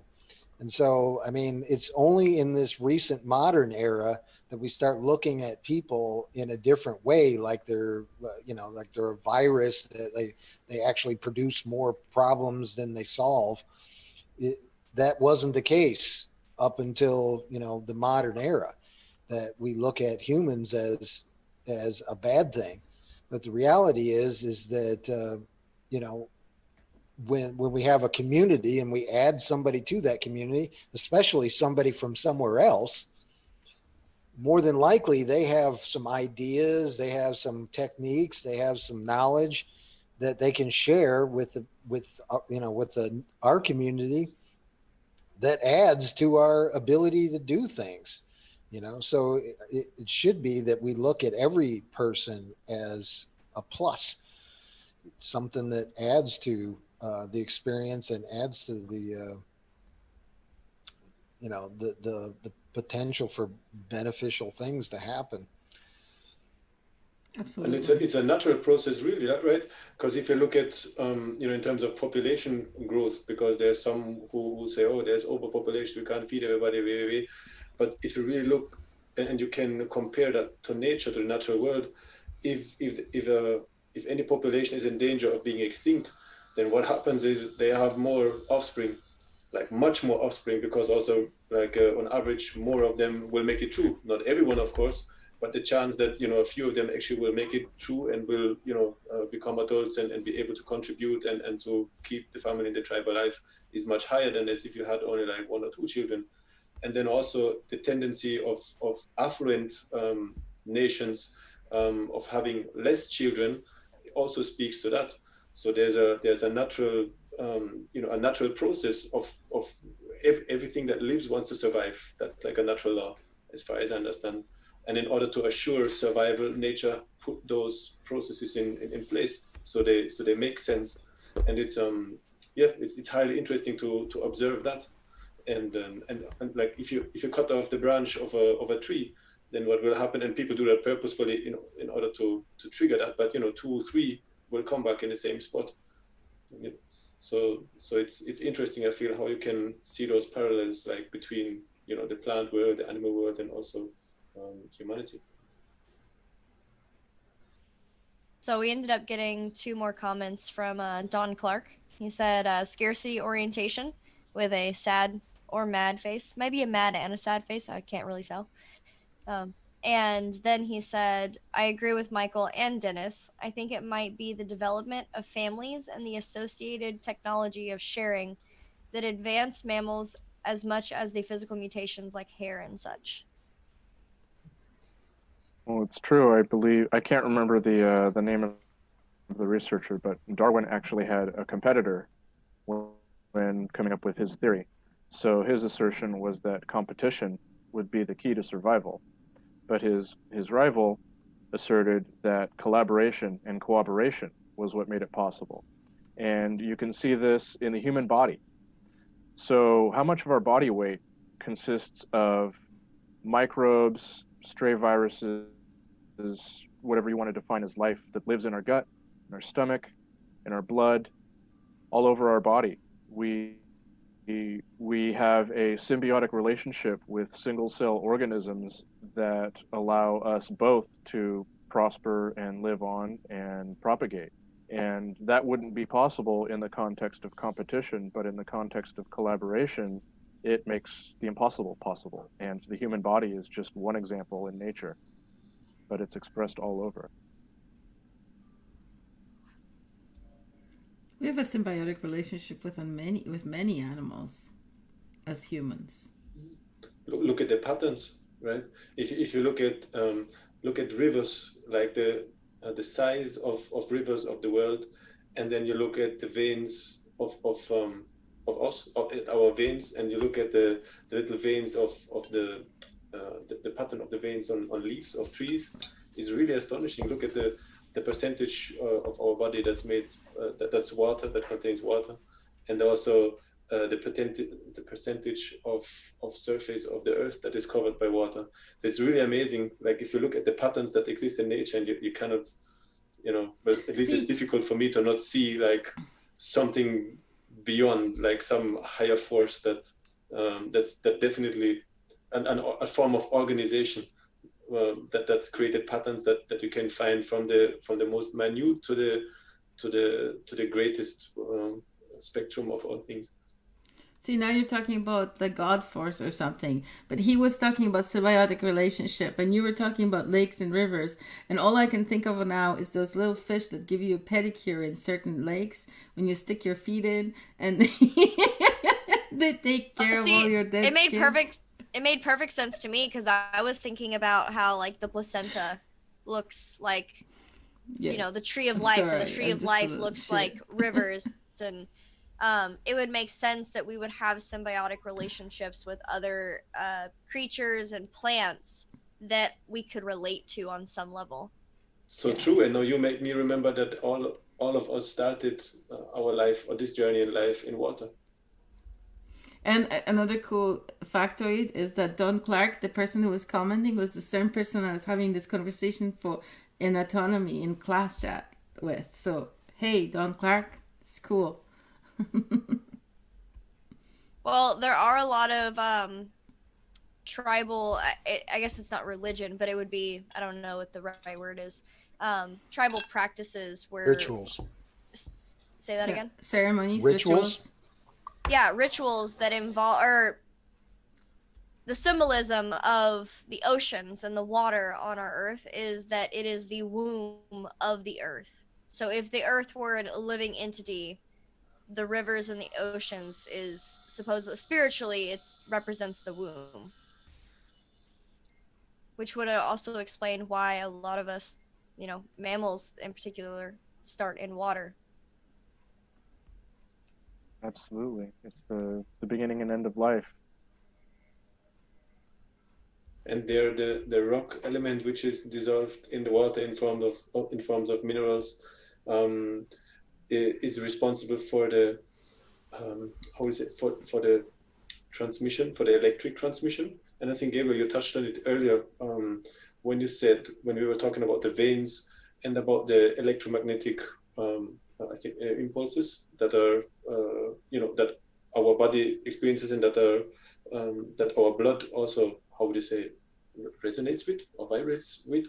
And so, I mean, it's only in this recent modern era that we start looking at people in a different way, like they're a virus, that they actually produce more problems than they solve. That wasn't the case up until, the modern era, that we look at humans as a bad thing. But the reality is that, when we have a community and we add somebody to that community, especially somebody from somewhere else, more than likely they have some ideas, they have some techniques, they have some knowledge that they can share with our community, that adds to our ability to do things. So it should be that we look at every person as a plus, something that adds to the experience and adds to the the potential for beneficial things to happen. Absolutely. And it's a natural process, really, right? Because if you look at in terms of population growth, because there's some who say, oh, there's overpopulation, we can't feed everybody, but if you really look and you can compare that to nature, to the natural world, if any population is in danger of being extinct, then what happens is they have more offspring, like much more offspring, because also like on average more of them will make it through. Not everyone, of course, but the chance that a few of them actually will make it through and will become adults and be able to contribute and to keep the family and the tribe alive is much higher than as if you had only like 1 or 2 children. And then also the tendency of affluent nations of having less children also speaks to that. So there's a natural a natural process of everything that lives wants to survive. That's like a natural law, as far as I understand. And in order to assure survival, nature put those processes in place, so they make sense. And it's highly interesting to observe that. And like if you cut off the branch of a tree, then what will happen? And people do that purposefully in order to trigger that. But 2 or 3 will come back in the same spot. So it's interesting. I feel how you can see those parallels, like between the plant world, the animal world, and also humanity. So we ended up getting 2 more comments from Don Clark. He said scarcity orientation with a sad or mad face, maybe a mad and a sad face. I can't really tell. And then he said, I agree with Michael and Dennis. I think it might be the development of families and the associated technology of sharing that advance mammals as much as the physical mutations like hair and such. Well, it's true. I believe, I can't remember the name of the researcher, but Darwin actually had a competitor when coming up with his theory. So his assertion was that competition would be the key to survival. But his rival asserted that collaboration and cooperation was what made it possible. And you can see this in the human body. So how much of our body weight consists of microbes, stray viruses, whatever you want to define as life, that lives in our gut, in our stomach, in our blood, all over our body? We have a symbiotic relationship with single cell organisms that allow us both to prosper and live on and propagate. And that wouldn't be possible in the context of competition, but in the context of collaboration, it makes the impossible possible. And the human body is just one example in nature, but it's expressed all over. We have a symbiotic relationship with many animals as humans. Look at the patterns, right? If you look at rivers, like the size of rivers of the world, and then you look at the veins of us, our veins, and you look at the little veins of the pattern of the veins on leaves of trees, is really astonishing. Look at the percentage of our body that's made that's water, that contains water, and also the percentage of surface of the earth that is covered by water. It's really amazing. Like if you look at the patterns that exist in nature, and you cannot, but at least it's difficult for me to not see like something beyond, like some higher force that's definitely a form of organization that created patterns that you can find from the most minute to the greatest spectrum of all things. See, now you're talking about the God force or something, but he was talking about symbiotic relationship, and you were talking about lakes and rivers, and all I can think of now is those little fish that give you a pedicure in certain lakes when you stick your feet in, and they take care of all your dead skin. It made perfect sense to me, because I was thinking about how like the placenta looks like, Yes. the tree of I'm life, sorry, and the tree I'm of just life a looks shit. like rivers, and it would make sense that we would have symbiotic relationships with other creatures and plants that we could relate to on some level. So true. And now you make me remember that all of us started our life, or this journey in life, in water. And another cool factoid is that Don Clark, the person who was commenting, was the same person I was having this conversation for in Autonomy in class chat with. So, hey, Don Clark, it's cool. Well, there are a lot of tribal, I guess it's not religion, but it would be, I don't know what the right word is, tribal practices where... Rituals. Say that again? Ceremonies, Rituals? Yeah, rituals that involve, or the symbolism of the oceans and the water on our earth is that it is the womb of the earth. So if the earth were a living entity, the rivers and the oceans is supposedly, spiritually, it represents the womb. Which would also explain why a lot of us, mammals in particular, start in water. Absolutely. It's the beginning and end of life. And there the rock element, which is dissolved in the water in forms of minerals, is responsible for the for the transmission, for the electric transmission. And I think, Gabriel, you touched on it earlier when we were talking about the veins and about the electromagnetic impulses that are that our body experiences, and that our blood also, how would you say, resonates with or vibrates with,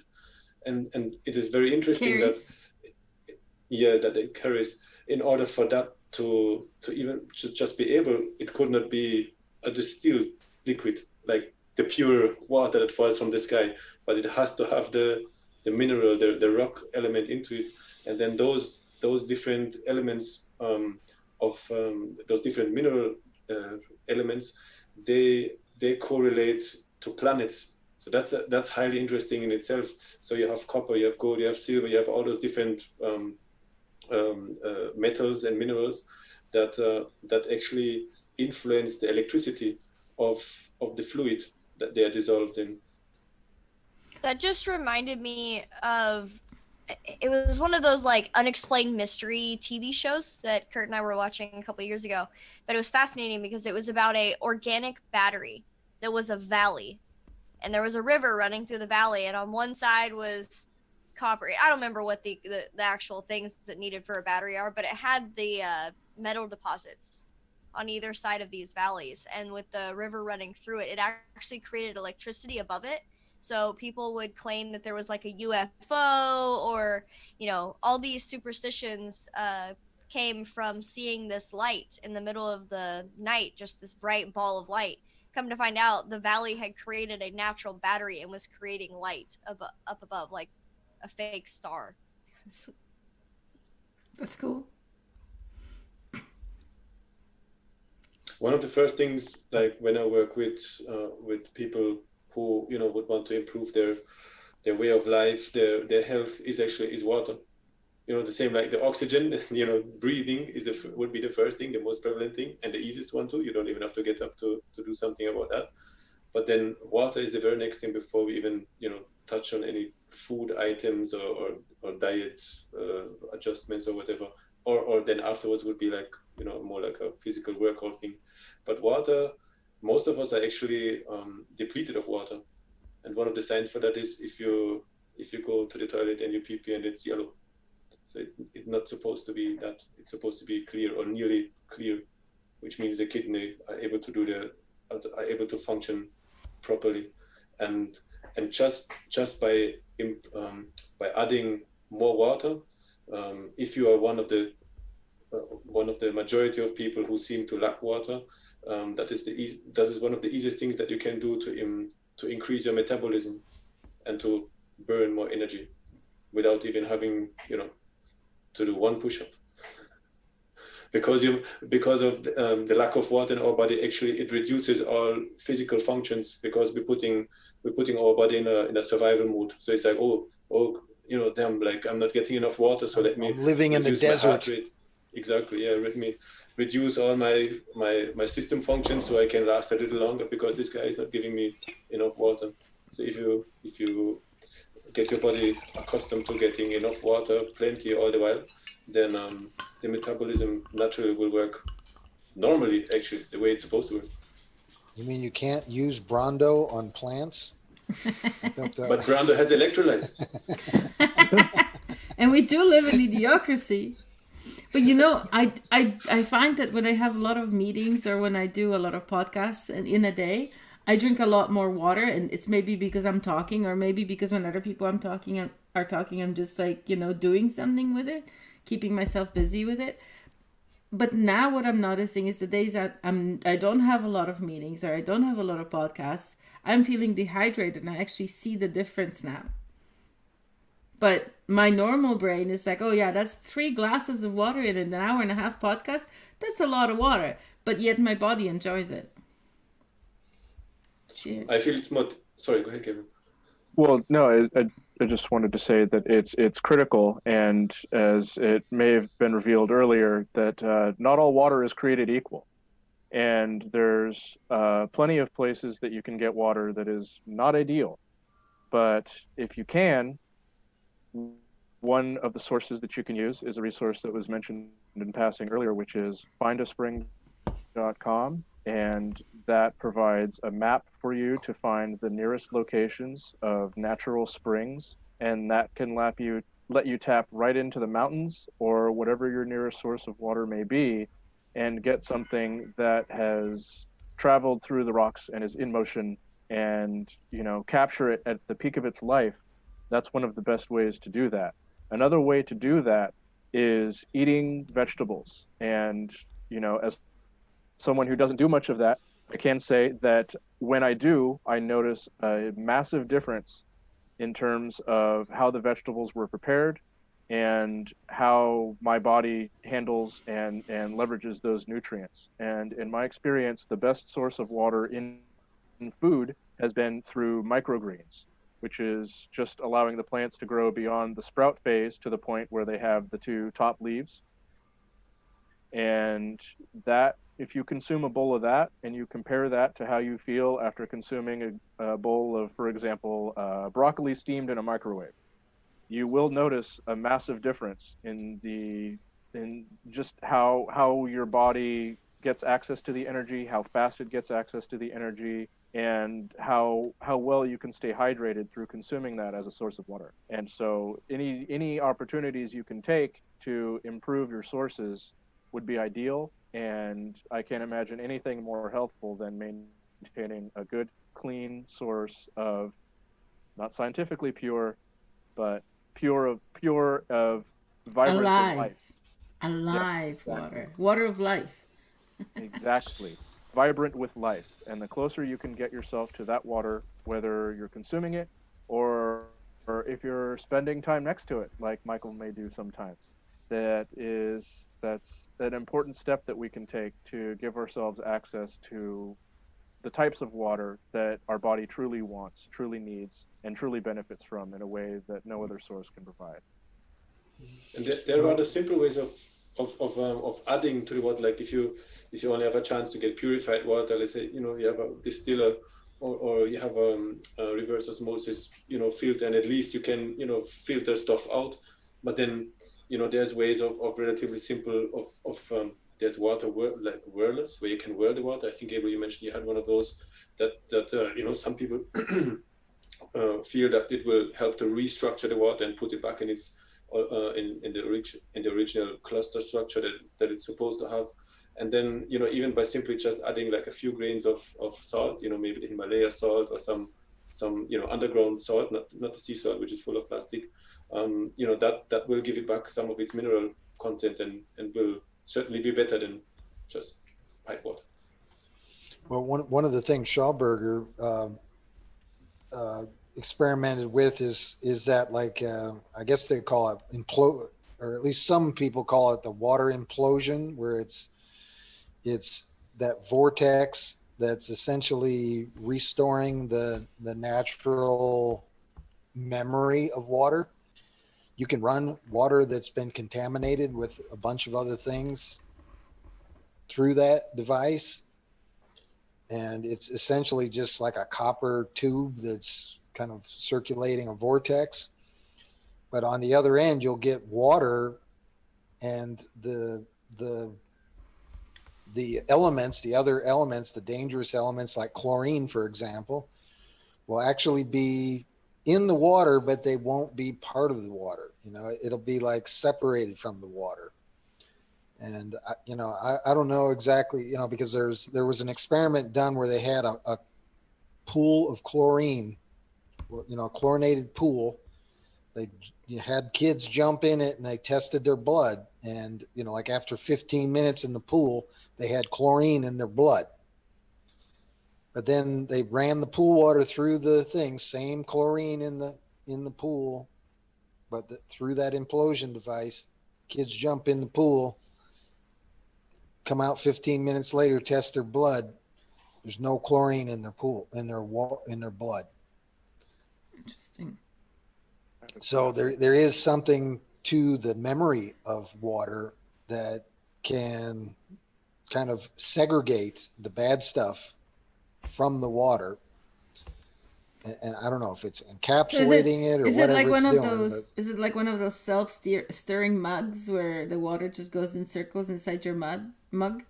and it is very interesting Carries. that it carries. In order for that to even just be able, it could not be a distilled liquid like the pure water that falls from the sky, but it has to have the mineral, the rock element into it, and then those different elements those different mineral elements, they correlate to planets. So that's highly interesting in itself. So you have copper, you have gold, you have silver, you have all those different metals and minerals that actually influence the electricity of the fluid that they are dissolved in. That just reminded me of it was one of those like unexplained mystery TV shows that Kurt and I were watching a couple of years ago. But it was fascinating because it was about a organic battery that was a valley, and there was a river running through the valley, and on one side was copper. I don't remember what the actual things that needed for a battery are, but it had the metal deposits on either side of these valleys, and with the river running through it, it actually created electricity above it. So people would claim that there was like a UFO, or all these superstitions came from seeing this light in the middle of the night, just this bright ball of light. Come to find out, the valley had created a natural battery and was creating light up above, like a fake star. That's cool. One of the first things, like when I work with people who would want to improve their way of life, their health, is water. The same like the oxygen. Breathing would be the first thing, the most prevalent thing, and the easiest one too. You don't even have to get up to do something about that. But then water is the very next thing before we even touch on any food items or diet adjustments or whatever. Or then afterwards would be like more like a physical workout thing. But water, most of us are actually depleted of water, and one of the signs for that is if you go to the toilet and you pee and it's yellow. So it's not supposed to be that. It's supposed to be clear or nearly clear, which means the kidney are able to function properly, and just by adding more water, if you are one of the majority of people who seem to lack water, that is one of the easiest things that you can do to increase your metabolism and to burn more energy without even having to do one push-up. because of the lack of water in our body, actually it reduces all physical functions, because we're putting our body in a survival mode. So it's like, damn, like I'm not getting enough water, so let me living in the desert. Exactly, yeah. Let me reduce all my system functions so I can last a little longer, because this guy is not giving me enough water. So if you get your body accustomed to getting enough water, plenty all the while, then the metabolism naturally will work normally, actually, the way it's supposed to work. You mean you can't use Brando on plants? But Brando has electrolytes. And we do live in idiocracy. But I find that when I have a lot of meetings or when I do a lot of podcasts and in a day, I drink a lot more water, and it's maybe because I'm talking, or maybe because when other people are talking, I'm just like, doing something with it, keeping myself busy with it. But now what I'm noticing is the days that I don't have a lot of meetings or I don't have a lot of podcasts, I'm feeling dehydrated, and I actually see the difference now. But my normal brain is like, oh yeah, that's 3 glasses of water in an hour and a half podcast. That's a lot of water. But yet my body enjoys it. Cheers. I feel it's more... Sorry, go ahead, Kevin. Well, no, I just wanted to say that it's critical, and as it may have been revealed earlier, that not all water is created equal. And there's plenty of places that you can get water that is not ideal. But if you can, one of the sources that you can use is a resource that was mentioned in passing earlier, which is findaspring.com. And that provides a map for you to find the nearest locations of natural springs, and that can let you tap right into the mountains or whatever your nearest source of water may be, and get something that has traveled through the rocks and is in motion, and capture it at the peak of its life. That's one of the best ways to do that. Another way to do that is eating vegetables, and as someone who doesn't do much of that, I can say that when I do, I notice a massive difference in terms of how the vegetables were prepared and how my body handles and leverages those nutrients. And in my experience, the best source of water in food has been through microgreens, which is just allowing the plants to grow beyond the sprout phase to the point where they have the 2 top leaves. And that, if you consume a bowl of that and you compare that to how you feel after consuming a bowl of, for example, broccoli steamed in a microwave, you will notice a massive difference in just how your body gets access to the energy, how fast it gets access to the energy, and how well you can stay hydrated through consuming that as a source of water. And so any opportunities you can take to improve your sources would be ideal. And I can't imagine anything more helpful than maintaining a good, clean source of not scientifically pure, but pure of vibrant with Alive. life. Alive Yes, water. Water of life. exactly. Vibrant with life. And the closer you can get yourself to that water, whether you're consuming it or if you're spending time next to it, like Michael may do sometimes, that's an important step that we can take to give ourselves access to the types of water that our body truly wants, truly needs, and truly benefits from in a way that no other source can provide. And there are other simple ways of adding to the water. Like if you only have a chance to get purified water, let's say you have a distiller or you have a reverse osmosis filter, and at least you can filter stuff out. But then there's ways of relatively simple of there's water like whirlers where you can whirl the water. I think Gabriel, you mentioned you had one of those that some people feel that it will help to restructure the water and put it back in its in the original cluster structure that it's supposed to have. And then even by simply just adding like a few grains of salt, maybe the Himalaya salt or some underground salt, not the sea salt which is full of plastic, that will give it back some of its mineral content and will certainly be better than just pipe water. Well, one of the things Schauberger experimented with is that, like, I guess they call it implode, or at least some people call it the water implosion, where it's that vortex that's essentially restoring the natural memory of water. You can run water that's been contaminated with a bunch of other things through that device, and it's essentially just like a copper tube that's kind of circulating a vortex. But on the other end, you'll get water, and the elements, the other elements, the dangerous elements like chlorine, for example, will actually be in the water, but they won't be part of the water. It'll be like separated from the water. And I don't know exactly, because there was an experiment done where they had a pool of chlorine, chlorinated pool. They had kids jump in it and they tested their blood, and like after 15 minutes in the pool, they had chlorine in their blood. But then they ran the pool water through the thing, same chlorine in the pool, but through that implosion device, kids jump in the pool, come out 15 minutes later, test their blood. There's no chlorine in their pool, in their blood. Interesting. So there is something to the memory of water that can kind of segregate the bad stuff from the water. And I don't know if it's encapsulating it or whatever it's doing. Is it like one of those self-stirring mugs where the water just goes in circles inside your mug?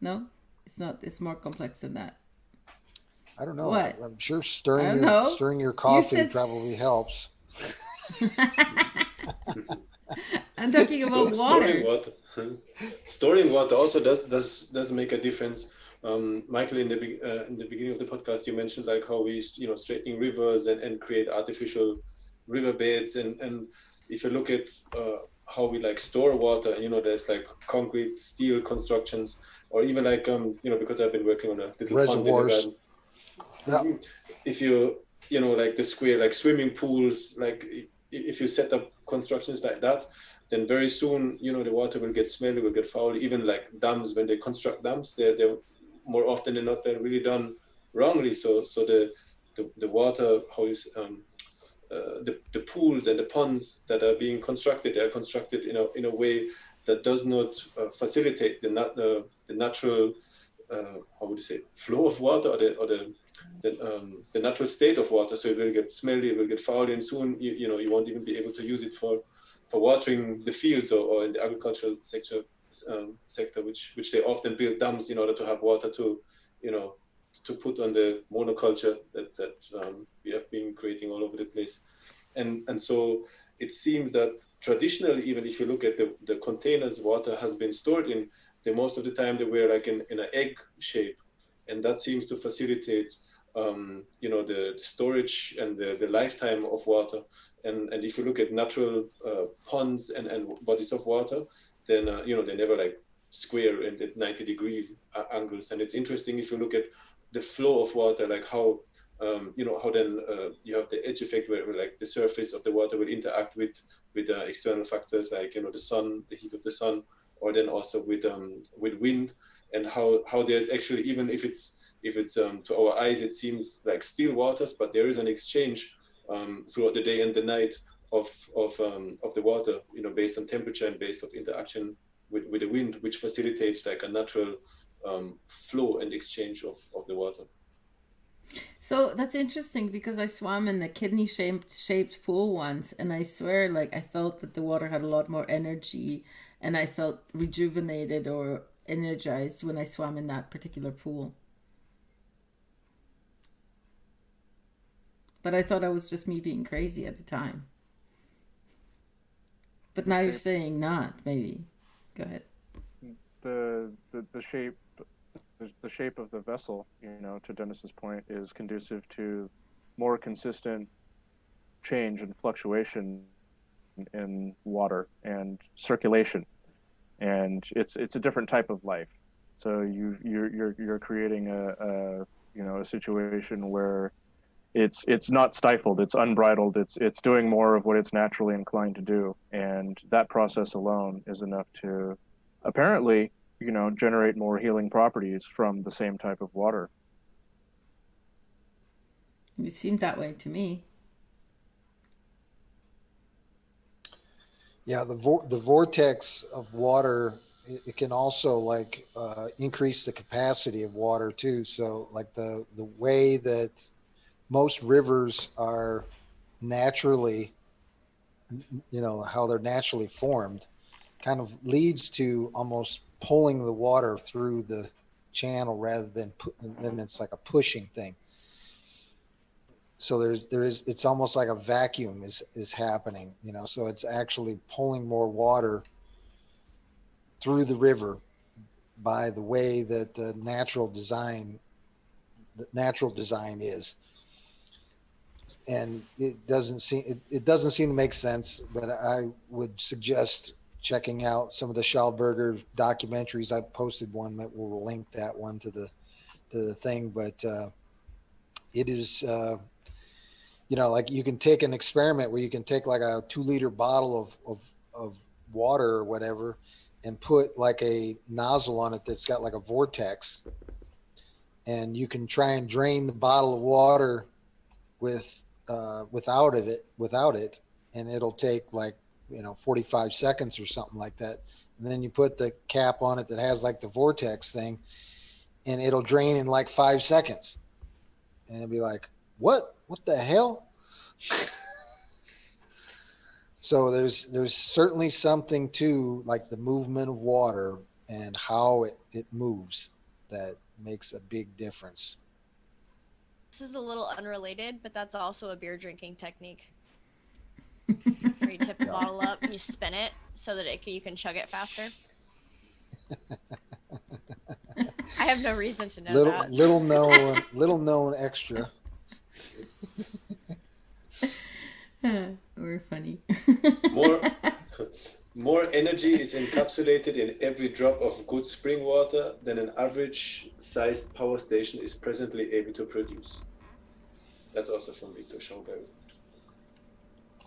No, it's not. It's more complex than that. I don't know. What? I'm sure stirring your coffee probably helps. I'm talking about water. Storing water also does make a difference. Michael, in the beginning of the podcast, you mentioned like how we straightening rivers and create artificial riverbeds, and if you look at how we like store water, there's like concrete, steel constructions, or even like because I've been working on a little reservoirs. Pond in the garden. If you like the square, like swimming pools, like if you set up constructions like that, then very soon the water will get smelly, will get foul. Even like dams, when they construct dams, they're more often than not, they're really done wrongly. So the water, the pools and the ponds that are being constructed, they are constructed in a way that does not facilitate the natural how would you say, flow of water, or the natural state of water. So it will get smelly, it will get foul, and soon you won't even be able to use it for watering the fields, or in the agricultural sector, which they often build dams in order to have water to to put on the monoculture that we have been creating all over the place. And so it seems that traditionally, even if you look at the containers water has been stored in, most of the time they were like in an egg shape, and that seems to facilitate the storage and the lifetime of water. And if you look at natural ponds and bodies of water, then they never like square and at 90 degrees angles. And it's interesting if you look at the flow of water, like how how then you have the edge effect where like the surface of the water will interact with external factors like the sun, the heat of the sun, or then also with wind, and how there's actually, even if it's to our eyes it seems like still waters, but there is an exchange throughout the day and the night of the water, based on temperature and based on interaction with the wind, which facilitates like a natural flow and exchange of the water. So that's interesting, because I swam in the kidney shaped pool once, and I swear, like, I felt that the water had a lot more energy, and I felt rejuvenated or energized when I swam in that particular pool. But I thought I was just me being crazy at the time. But now you're saying not, maybe. Go ahead. The shape of the vessel, to Dennis's point, is conducive to more consistent change and fluctuation in water and circulation, and it's a different type of life. So you're creating a situation where it's not stifled, it's unbridled, it's doing more of what it's naturally inclined to do, and that process alone is enough to apparently generate more healing properties from the same type of water. It seemed that way to me. Yeah, the vortex of water, it can also like increase the capacity of water too. So like the way that most rivers are naturally, how they're naturally formed, kind of leads to almost pulling the water through the channel rather than it's like a pushing thing. So it's almost like a vacuum is happening, so it's actually pulling more water through the river by the way that the natural design is. And it doesn't seem to make sense, but I would suggest checking out some of the Schallberger documentaries. I posted one that will link that one to the thing, but it is like you can take an experiment where you can take like a 2-liter bottle of water or whatever and put like a nozzle on it that's got like a vortex, and you can try and drain the bottle of water without it, and it'll take like 45 seconds or something like that. And then you put the cap on it that has like the vortex thing, and it'll drain in like 5 seconds. And it'll be like, what the hell? So there's certainly something to like the movement of water and how it moves that makes a big difference. This is a little unrelated, but that's also a beer drinking technique. Where you tip the bottle up and you spin it so that you can chug it faster. I have no reason to know that. Little known extra. We're funny. More energy is encapsulated in every drop of good spring water than an average sized power station is presently able to produce. That's also from Victor Schauberg.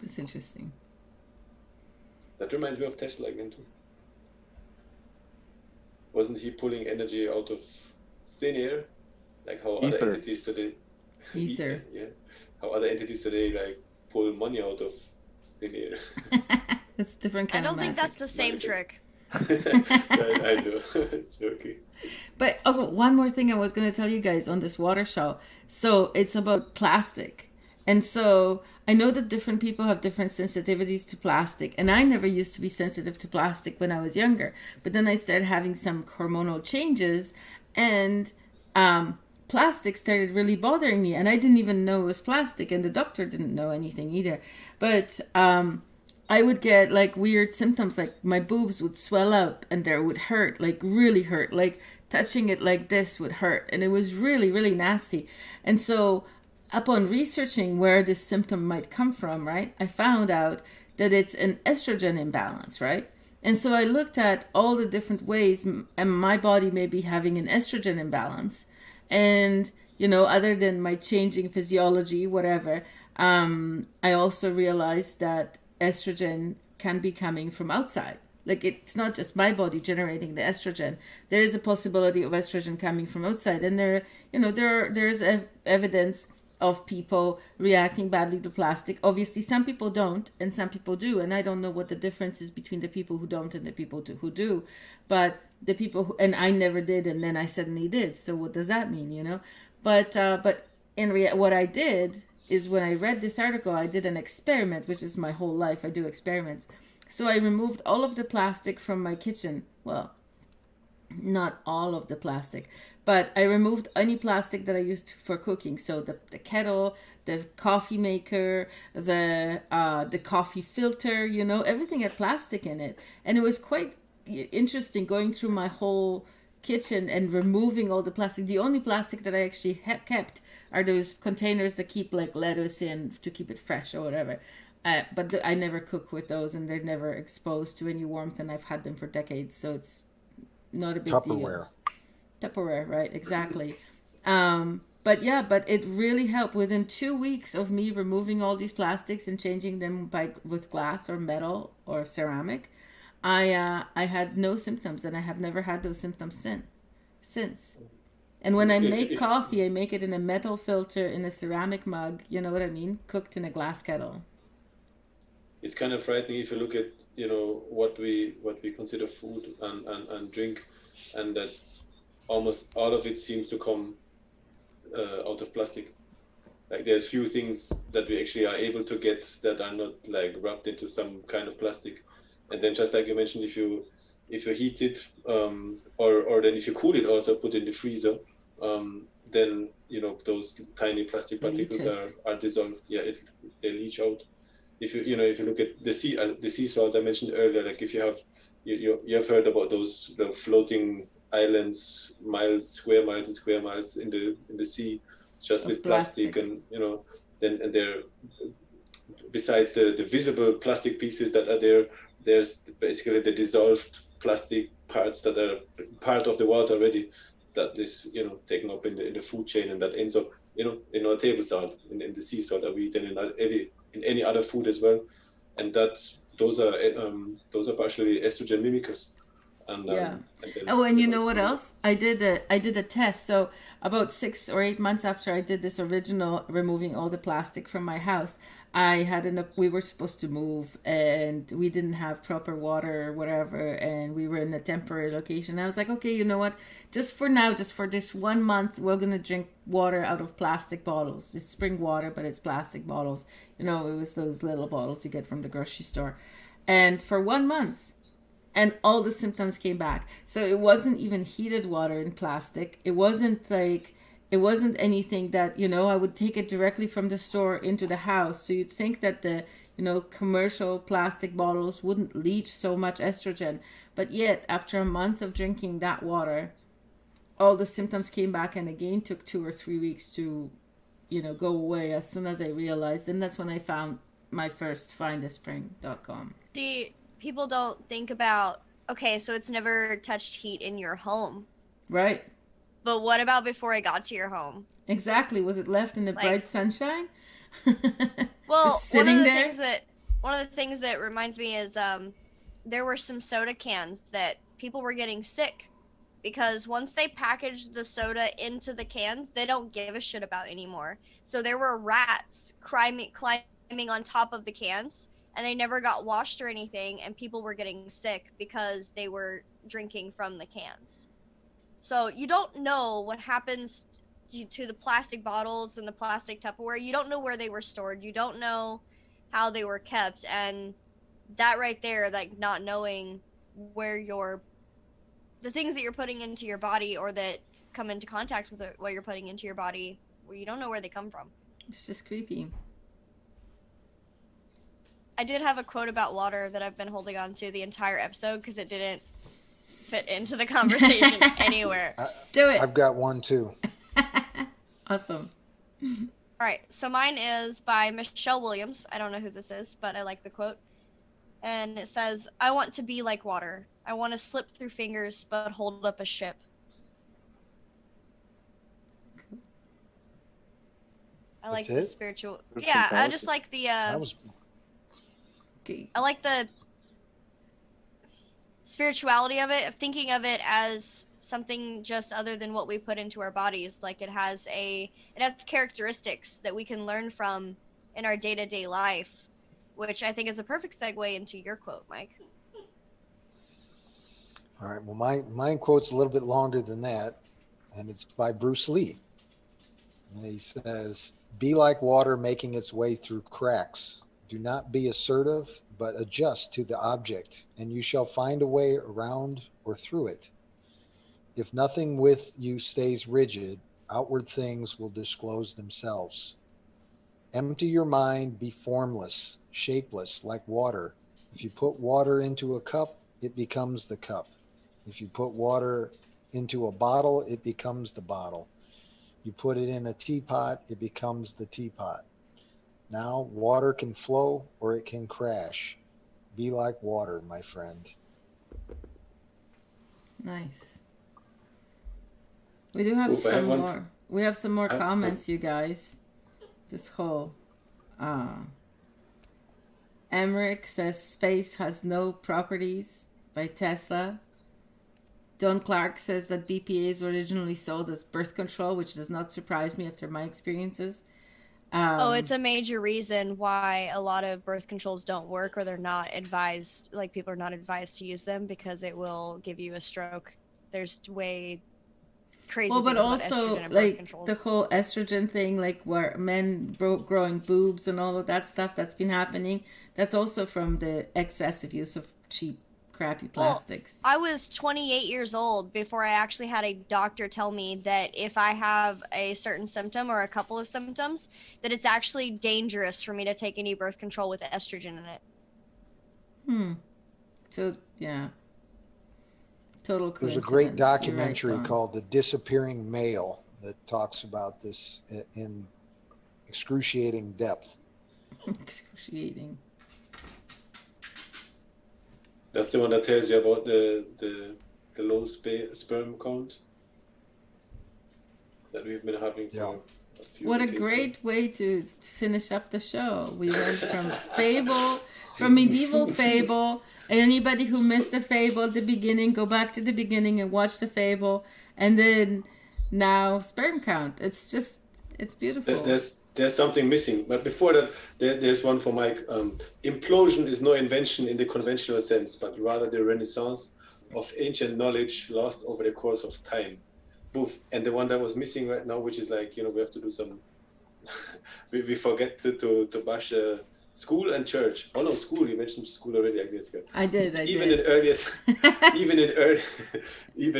That's interesting. That reminds me of Tesla again too. Wasn't he pulling energy out of thin air? Like how other entities today... Ether. Yeah. How other entities today like pull money out of thin air. That's different kind of magic. I don't think that's the same trick. I know. It's joking. But oh, one more thing I was going to tell you guys on this water show. So it's about plastic. And so I know that different people have different sensitivities to plastic. And I never used to be sensitive to plastic when I was younger. But then I started having some hormonal changes, and plastic started really bothering me. And I didn't even know it was plastic. And the doctor didn't know anything either. But I would get like weird symptoms, like my boobs would swell up and there would hurt, like really hurt, like touching it like this would hurt. And it was really, really nasty. And so upon researching where this symptom might come from, right, I found out that it's an estrogen imbalance, right? And so I looked at all the different ways and my body may be having an estrogen imbalance. And, you know, other than my changing physiology, whatever, I also realized that estrogen can be coming from outside. Like, it's not just my body generating the estrogen. There is a possibility of estrogen coming from outside. And there's evidence of people reacting badly to plastic. Obviously, some people don't and some people do. And I don't know what the difference is between the people who don't and the people who do. But the people who, and I never did, and then I suddenly did. So what does that mean, you know? But what I did is, when I read this article, I did an experiment, which is my whole life. I do experiments. So I removed all of the plastic from my kitchen. Well, not all of the plastic, but I removed any plastic that I used for cooking. So the kettle, the coffee maker, the coffee filter, you know, everything had plastic in it. And it was quite interesting going through my whole kitchen and removing all the plastic. The only plastic that I actually kept are those containers that keep like lettuce in to keep it fresh or whatever. But I never cook with those, and they're never exposed to any warmth, and I've had them for decades, so it's not a big deal. Tupperware, right? Exactly. But it really helped. Within 2 weeks of me removing all these plastics and changing them with glass or metal or ceramic, I had no symptoms, and I have never had those symptoms since. And when I make coffee, I make it in a metal filter in a ceramic mug. You know what I mean? Cooked in a glass kettle. It's kind of frightening if you look at, you know, what we consider food and drink, and that almost all of it seems to come out of plastic. Like, there's few things that we actually are able to get that are not like wrapped into some kind of plastic. And then, just like you mentioned, if you heat it, or then if you cool it, also put it in the freezer, then, you know, those tiny plastic particles are dissolved. Yeah, they leach out. If you look at the sea salt I mentioned earlier, like, if you have heard about the floating islands, square miles in the sea, just with plastic, and, you know, then, and there, besides the visible plastic pieces that are there, there's basically the dissolved plastic parts that are part of the water already, that is, you know, taken up in the food chain, and that ends up, you know, in our table salt, in the sea salt that we eat, and in any other food as well. And those are partially estrogen mimickers. And and you know what else? I did a test. So about 6 or 8 months after I did this original removing all the plastic from my house, we were supposed to move, and we didn't have proper water or whatever, and we were in a temporary location. I was like, okay, you know what? Just for now, just for this 1 month, we're going to drink water out of plastic bottles. It's spring water, but it's plastic bottles. You know, it was those little bottles you get from the grocery store. And for 1 month, and all the symptoms came back. So it wasn't even heated water in plastic. It wasn't anything that, you know, I would take it directly from the store into the house. So you'd think that the, you know, commercial plastic bottles wouldn't leach so much estrogen. But yet, after a month of drinking that water, all the symptoms came back, and again took 2 or 3 weeks to, you know, go away as soon as I realized. And that's when I found my first findaspring.com. See, people don't think about, okay, so it's never touched heat in your home. Right. But what about before it got to your home? Exactly. Was it left in the bright sunshine? Well, just sitting there? One of the things that reminds me is there were some soda cans that people were getting sick because once they packaged the soda into the cans, they don't give a shit about anymore. So there were rats climbing on top of the cans, and they never got washed or anything, and people were getting sick because they were drinking from the cans. So you don't know what happens to the plastic bottles and the plastic Tupperware. You don't know where they were stored. You don't know how they were kept. And that right there, like not knowing where the things that you're putting into your body or that come into contact with what you're putting into your body, where you don't know where they come from. It's just creepy. I did have a quote about water that I've been holding on to the entire episode because it didn't fit into the conversation anywhere. Do it. I've got one too. Awesome. All right, so mine is by Michelle Williams. I don't know who this is, but I like the quote. And it says, "I want to be like water. I want to slip through fingers, but hold up a ship." I like That's the it? spiritual. There's Yeah, some I just like the. That was Okay. I like the spirituality of it, of thinking of it as something just other than what we put into our bodies. Like it has characteristics that we can learn from in our day-to-day life, which I think is a perfect segue into your quote, Mike. all right. Well, mine quote's a little bit longer than that, and it's by Bruce Lee. And he says, "Be like water making its way through cracks. Do not be assertive, but adjust to the object, and you shall find a way around or through it. If nothing with you stays rigid, outward things will disclose themselves. Empty your mind, be formless, shapeless, like water. If you put water into a cup, it becomes the cup. If you put water into a bottle, it becomes the bottle. You put it in a teapot, it becomes the teapot. Now, water can flow or it can crash. Be like water, my friend." Nice. We do have Oof, I have some one more. We have some more I- comments, you guys. This whole Emmerich says space has no properties by Tesla. Don Clark says that BPAs were originally sold as birth control, which does not surprise me after my experiences. It's a major reason why a lot of birth controls don't work, or they're not advised, like people are not advised to use them because it will give you a stroke. There's way crazy well, but things about also estrogen and birth like controls. the whole estrogen thing, like where men growing boobs and all of that stuff that's been happening. That's also from the excessive use of cheap, crappy plastics. I was 28 years old before I actually had a doctor tell me that if I have a certain symptom or a couple of symptoms, that it's actually dangerous for me to take any birth control with estrogen in it. So yeah, total There's coincidence. a great You're documentary right, Vaughn. called The Disappearing Male that talks about this in excruciating depth. Excruciating. That's the one that tells you about the low sperm count that we've been having for Yeah. a few What a decades great way to finish up the show. We went from fable, from medieval fable. And anybody who missed the fable at the beginning, go back to the beginning and watch the fable. And then now sperm count. It's beautiful. There's something missing, but before that, there's one for Mike. Implosion is no invention in the conventional sense, but rather the renaissance of ancient knowledge lost over the course of time. Boof. And the one that was missing right now, which is like, we have to do some. we forget to bash school and church. Oh no, school. You mentioned school already, I guess. I did. In earliest, even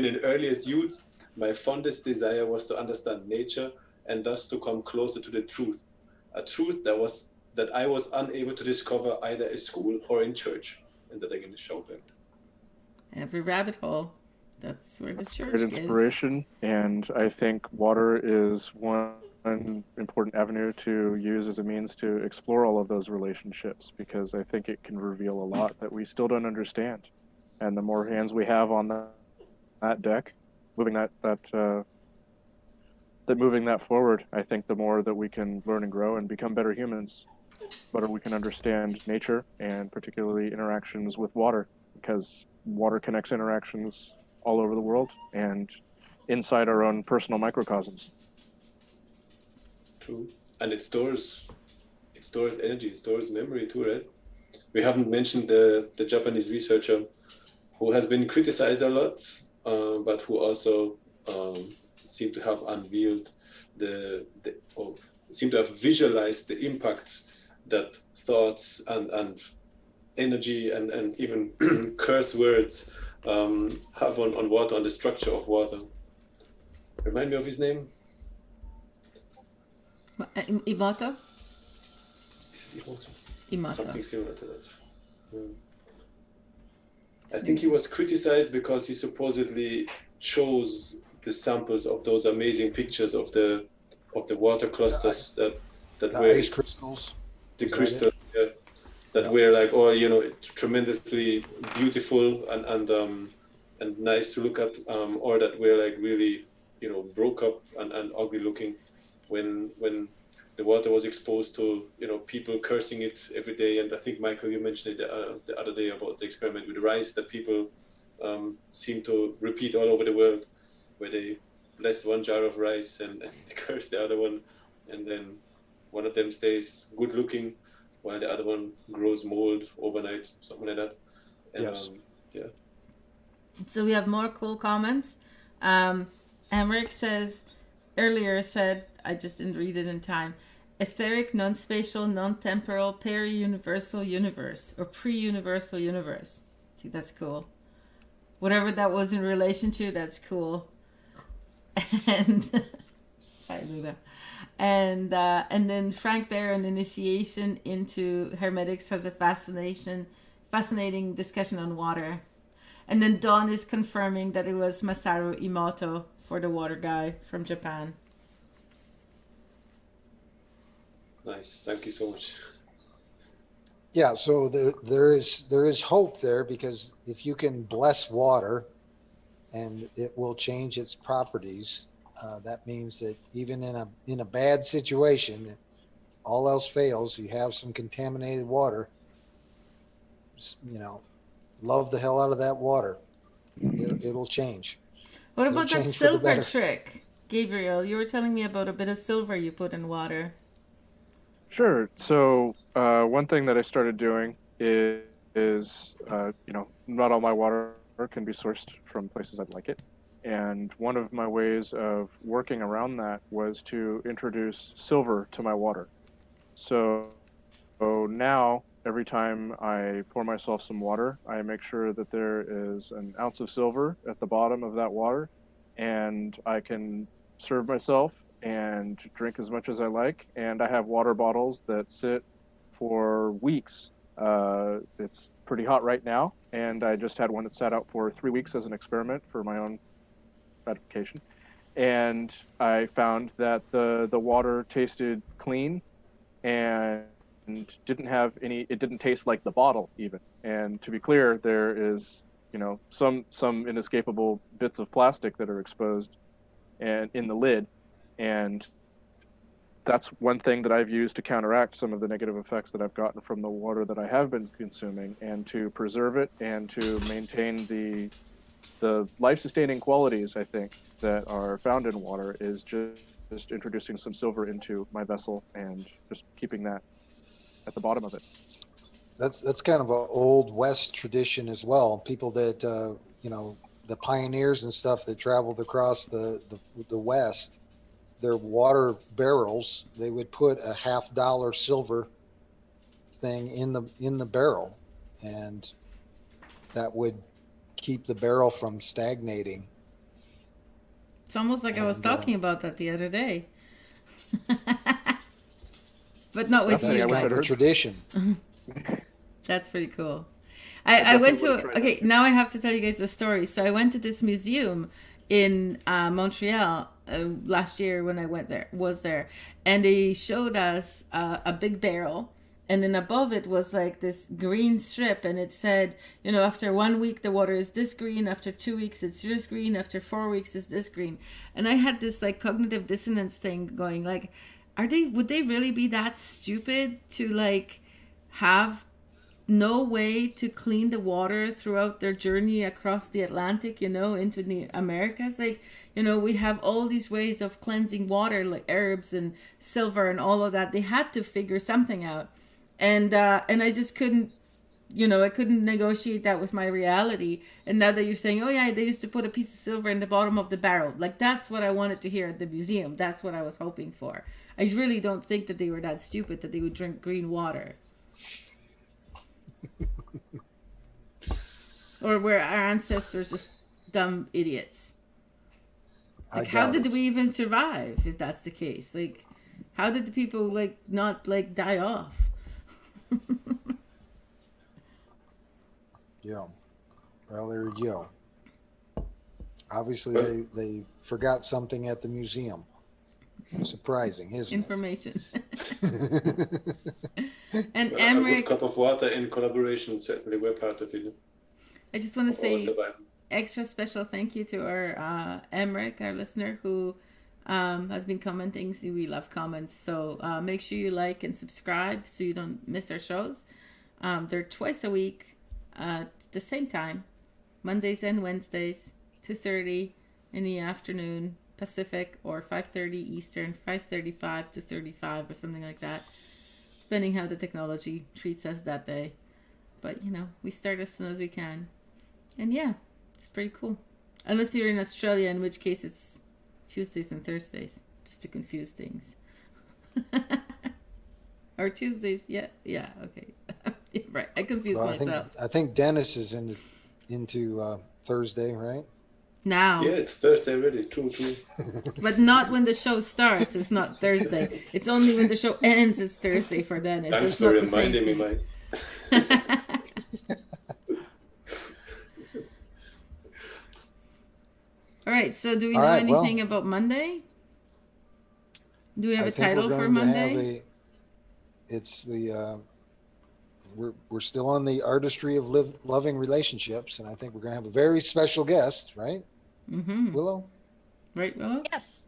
in earliest youth, my fondest desire was to understand nature and thus to come closer to the truth, a truth that I was unable to discover either at school or in church, and that I can show them. Every rabbit hole. That's where the church Great inspiration, and I think water is one important avenue to use as a means to explore all of those relationships, because I think it can reveal a lot that we still don't understand. And the more hands we have on that deck, moving moving that forward, I think the more that we can learn and grow and become better humans, better we can understand nature and particularly interactions with water, because water connects interactions all over the world and inside our own personal microcosms. True. And it stores energy, it stores memory too, right? We haven't mentioned the Japanese researcher who has been criticized a lot, but who also seemed to have unveiled or seem to have visualized the impact that thoughts and energy and even curse words have on water, on the structure of water. Remind me of his name? Imato? Is it Imato? Imato. Something similar to that. I think he was criticized because he supposedly chose the samples of those amazing pictures of the water clusters that The were ice crystals. the Is that crystals that Yeah. were like, oh, tremendously beautiful and nice to look at, or that were like really, broke up and ugly looking when the water was exposed to, people cursing it every day. And I think, Michael, you mentioned it the other day about the experiment with rice that people seem to repeat all over the world, where they bless one jar of rice and they curse the other one, and then one of them stays good looking while the other one grows mold overnight, something like that. And, Yes. Yeah. So we have more cool comments. Emmerich earlier said, I just didn't read it in time, etheric, non-spatial, non-temporal, peri-universal universe, or pre-universal universe. I think that's cool. Whatever that was in relation to, that's cool. And hi, Luna. And then Frank Barron, initiation into hermetics, has a fascinating discussion on water. And then Dawn is confirming that it was Masaru Emoto for the water guy from Japan. Nice. Thank you so much. Yeah, so there is hope there, because if you can bless water and it will change its properties, that means that even in a bad situation, if all else fails, you have some contaminated water, love the hell out of that water. It'll change. What It'll about that change for the silver better. trick, Gabriel? You were telling me about a bit of silver you put in water. Sure. So one thing that I started doing is not all my water can be sourced from places I'd like it. And one of my ways of working around that was to introduce silver to my water. So now, every time I pour myself some water, I make sure that there is an ounce of silver at the bottom of that water, and I can serve myself and drink as much as I like. And I have water bottles that sit for weeks. It's pretty hot right now, and I just had one that sat out for 3 weeks as an experiment for my own gratification. And I found that the water tasted clean and it didn't taste like the bottle even. And to be clear, there is, some inescapable bits of plastic that are exposed and in the lid. And that's one thing that I've used to counteract some of the negative effects that I've gotten from the water that I have been consuming, and to preserve it and to maintain the life-sustaining qualities, I think, that are found in water is just introducing some silver into my vessel and just keeping that at the bottom of it. That's kind of an old West tradition as well. People that the pioneers and stuff that traveled across the West, their water barrels, they would put a $50 silver thing in the barrel, and that would keep the barrel from stagnating. It's almost like I was talking about that the other day. But not with That you. was kind of a tradition. That's pretty cool. I went to, okay, now I have to tell you guys a story. So I went to this museum in Montreal last year when I was there, and they showed us a big barrel, and then above it was like this green strip, and it said, after 1 week the water is this green, after 2 weeks it's this green, after 4 weeks it's this green. And I had this like cognitive dissonance thing going, like, would they really be that stupid to like have no way to clean the water throughout their journey across the Atlantic, into the Americas? Like, we have all these ways of cleansing water, like herbs and silver and all of that. They had to figure something out. And I just couldn't I couldn't negotiate that with my reality. And now that you're saying, oh yeah, they used to put a piece of silver in the bottom of the barrel, like that's what I wanted to hear at the museum. That's what I was hoping for. I really don't think that they were that stupid that they would drink green water. Or were our ancestors just dumb idiots? Like, how did we even survive if that's the case? Like, how did the people not die off? Yeah. Well, there you go. Obviously, they forgot something at the museum. Surprising, isn't Information. And A Emmerich, good cup of water in collaboration certainly were part of it. I just want to Of our say survival. extra special thank you to our Emmerich, our listener, who has been commenting. So we love comments. So make sure you like and subscribe so you don't miss our shows. They're twice a week at the same time, Mondays and Wednesdays, 2:30 in the afternoon Pacific, or 5:30 Eastern, 5:35 to 35 or something like that, depending how the technology treats us that day. But we start as soon as we can. And yeah, it's pretty cool. Unless you're in Australia, in which case it's Tuesdays and Thursdays, just to confuse things. Or Tuesdays, yeah, okay. Right, I confused myself. I think Dennis is into Thursday, right? Now. Yeah, it's Thursday already. True. But not when the show starts, it's not Thursday. It's only when the show ends, it's Thursday for Dennis. Thanks It's for not the same reminding me, thing. Mike. All right, so do we know All right, anything about Monday? Do we have I a think title we're for going to Monday? it's the we're still on the artistry of loving relationships, and I think we're going to have a very special guest, right? Mm-hmm. Willow? Right, Willow? Yes.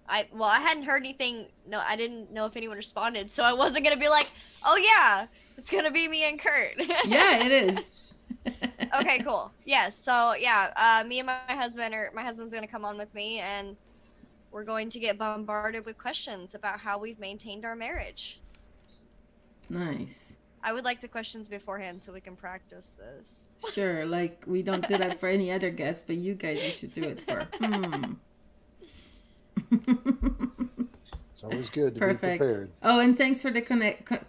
I hadn't heard anything. No, I didn't know if anyone responded, so I wasn't gonna be like, oh yeah, it's gonna be me and Kurt. Yeah, it is. Okay, cool. Yes. So yeah, me and my husband's gonna come on with me, and we're going to get bombarded with questions about how we've maintained our marriage. Nice. I would like the questions beforehand so we can practice this. Sure, like we don't do that for any other guests, but you guys, you should do it for. It's always good to Perfect. be prepared. Oh, and thanks for the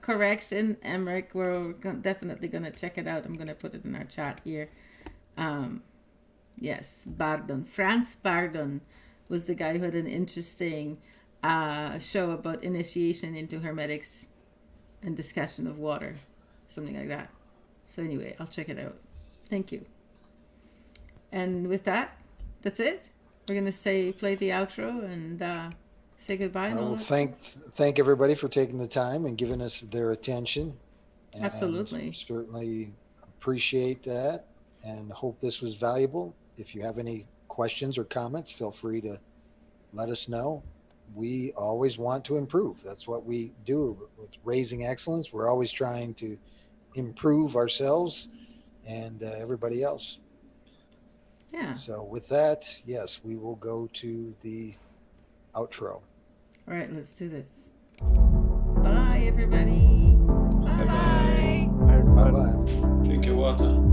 correction, Emmerich. We're definitely going to check it out. I'm going to put it in our chat here. Yes, Bardon. Franz Bardon was the guy who had an interesting show about initiation into hermetics and discussion of water, something like that. So anyway, I'll check it out. Thank you. And with that, that's it. We're going to play the outro and say goodbye. And all Well, that thank everybody for taking the time and giving us their attention. And Absolutely. certainly appreciate that and hope this was valuable. If you have any questions or comments, feel free to let us know. We always want to improve. That's what we do with Raising Excellence. We're always trying to improve ourselves and everybody else. Yeah. So with that, yes, we will go to the outro. All right, let's do this. Bye, everybody. Bye. Bye, everyone. Bye-bye. Drink your water.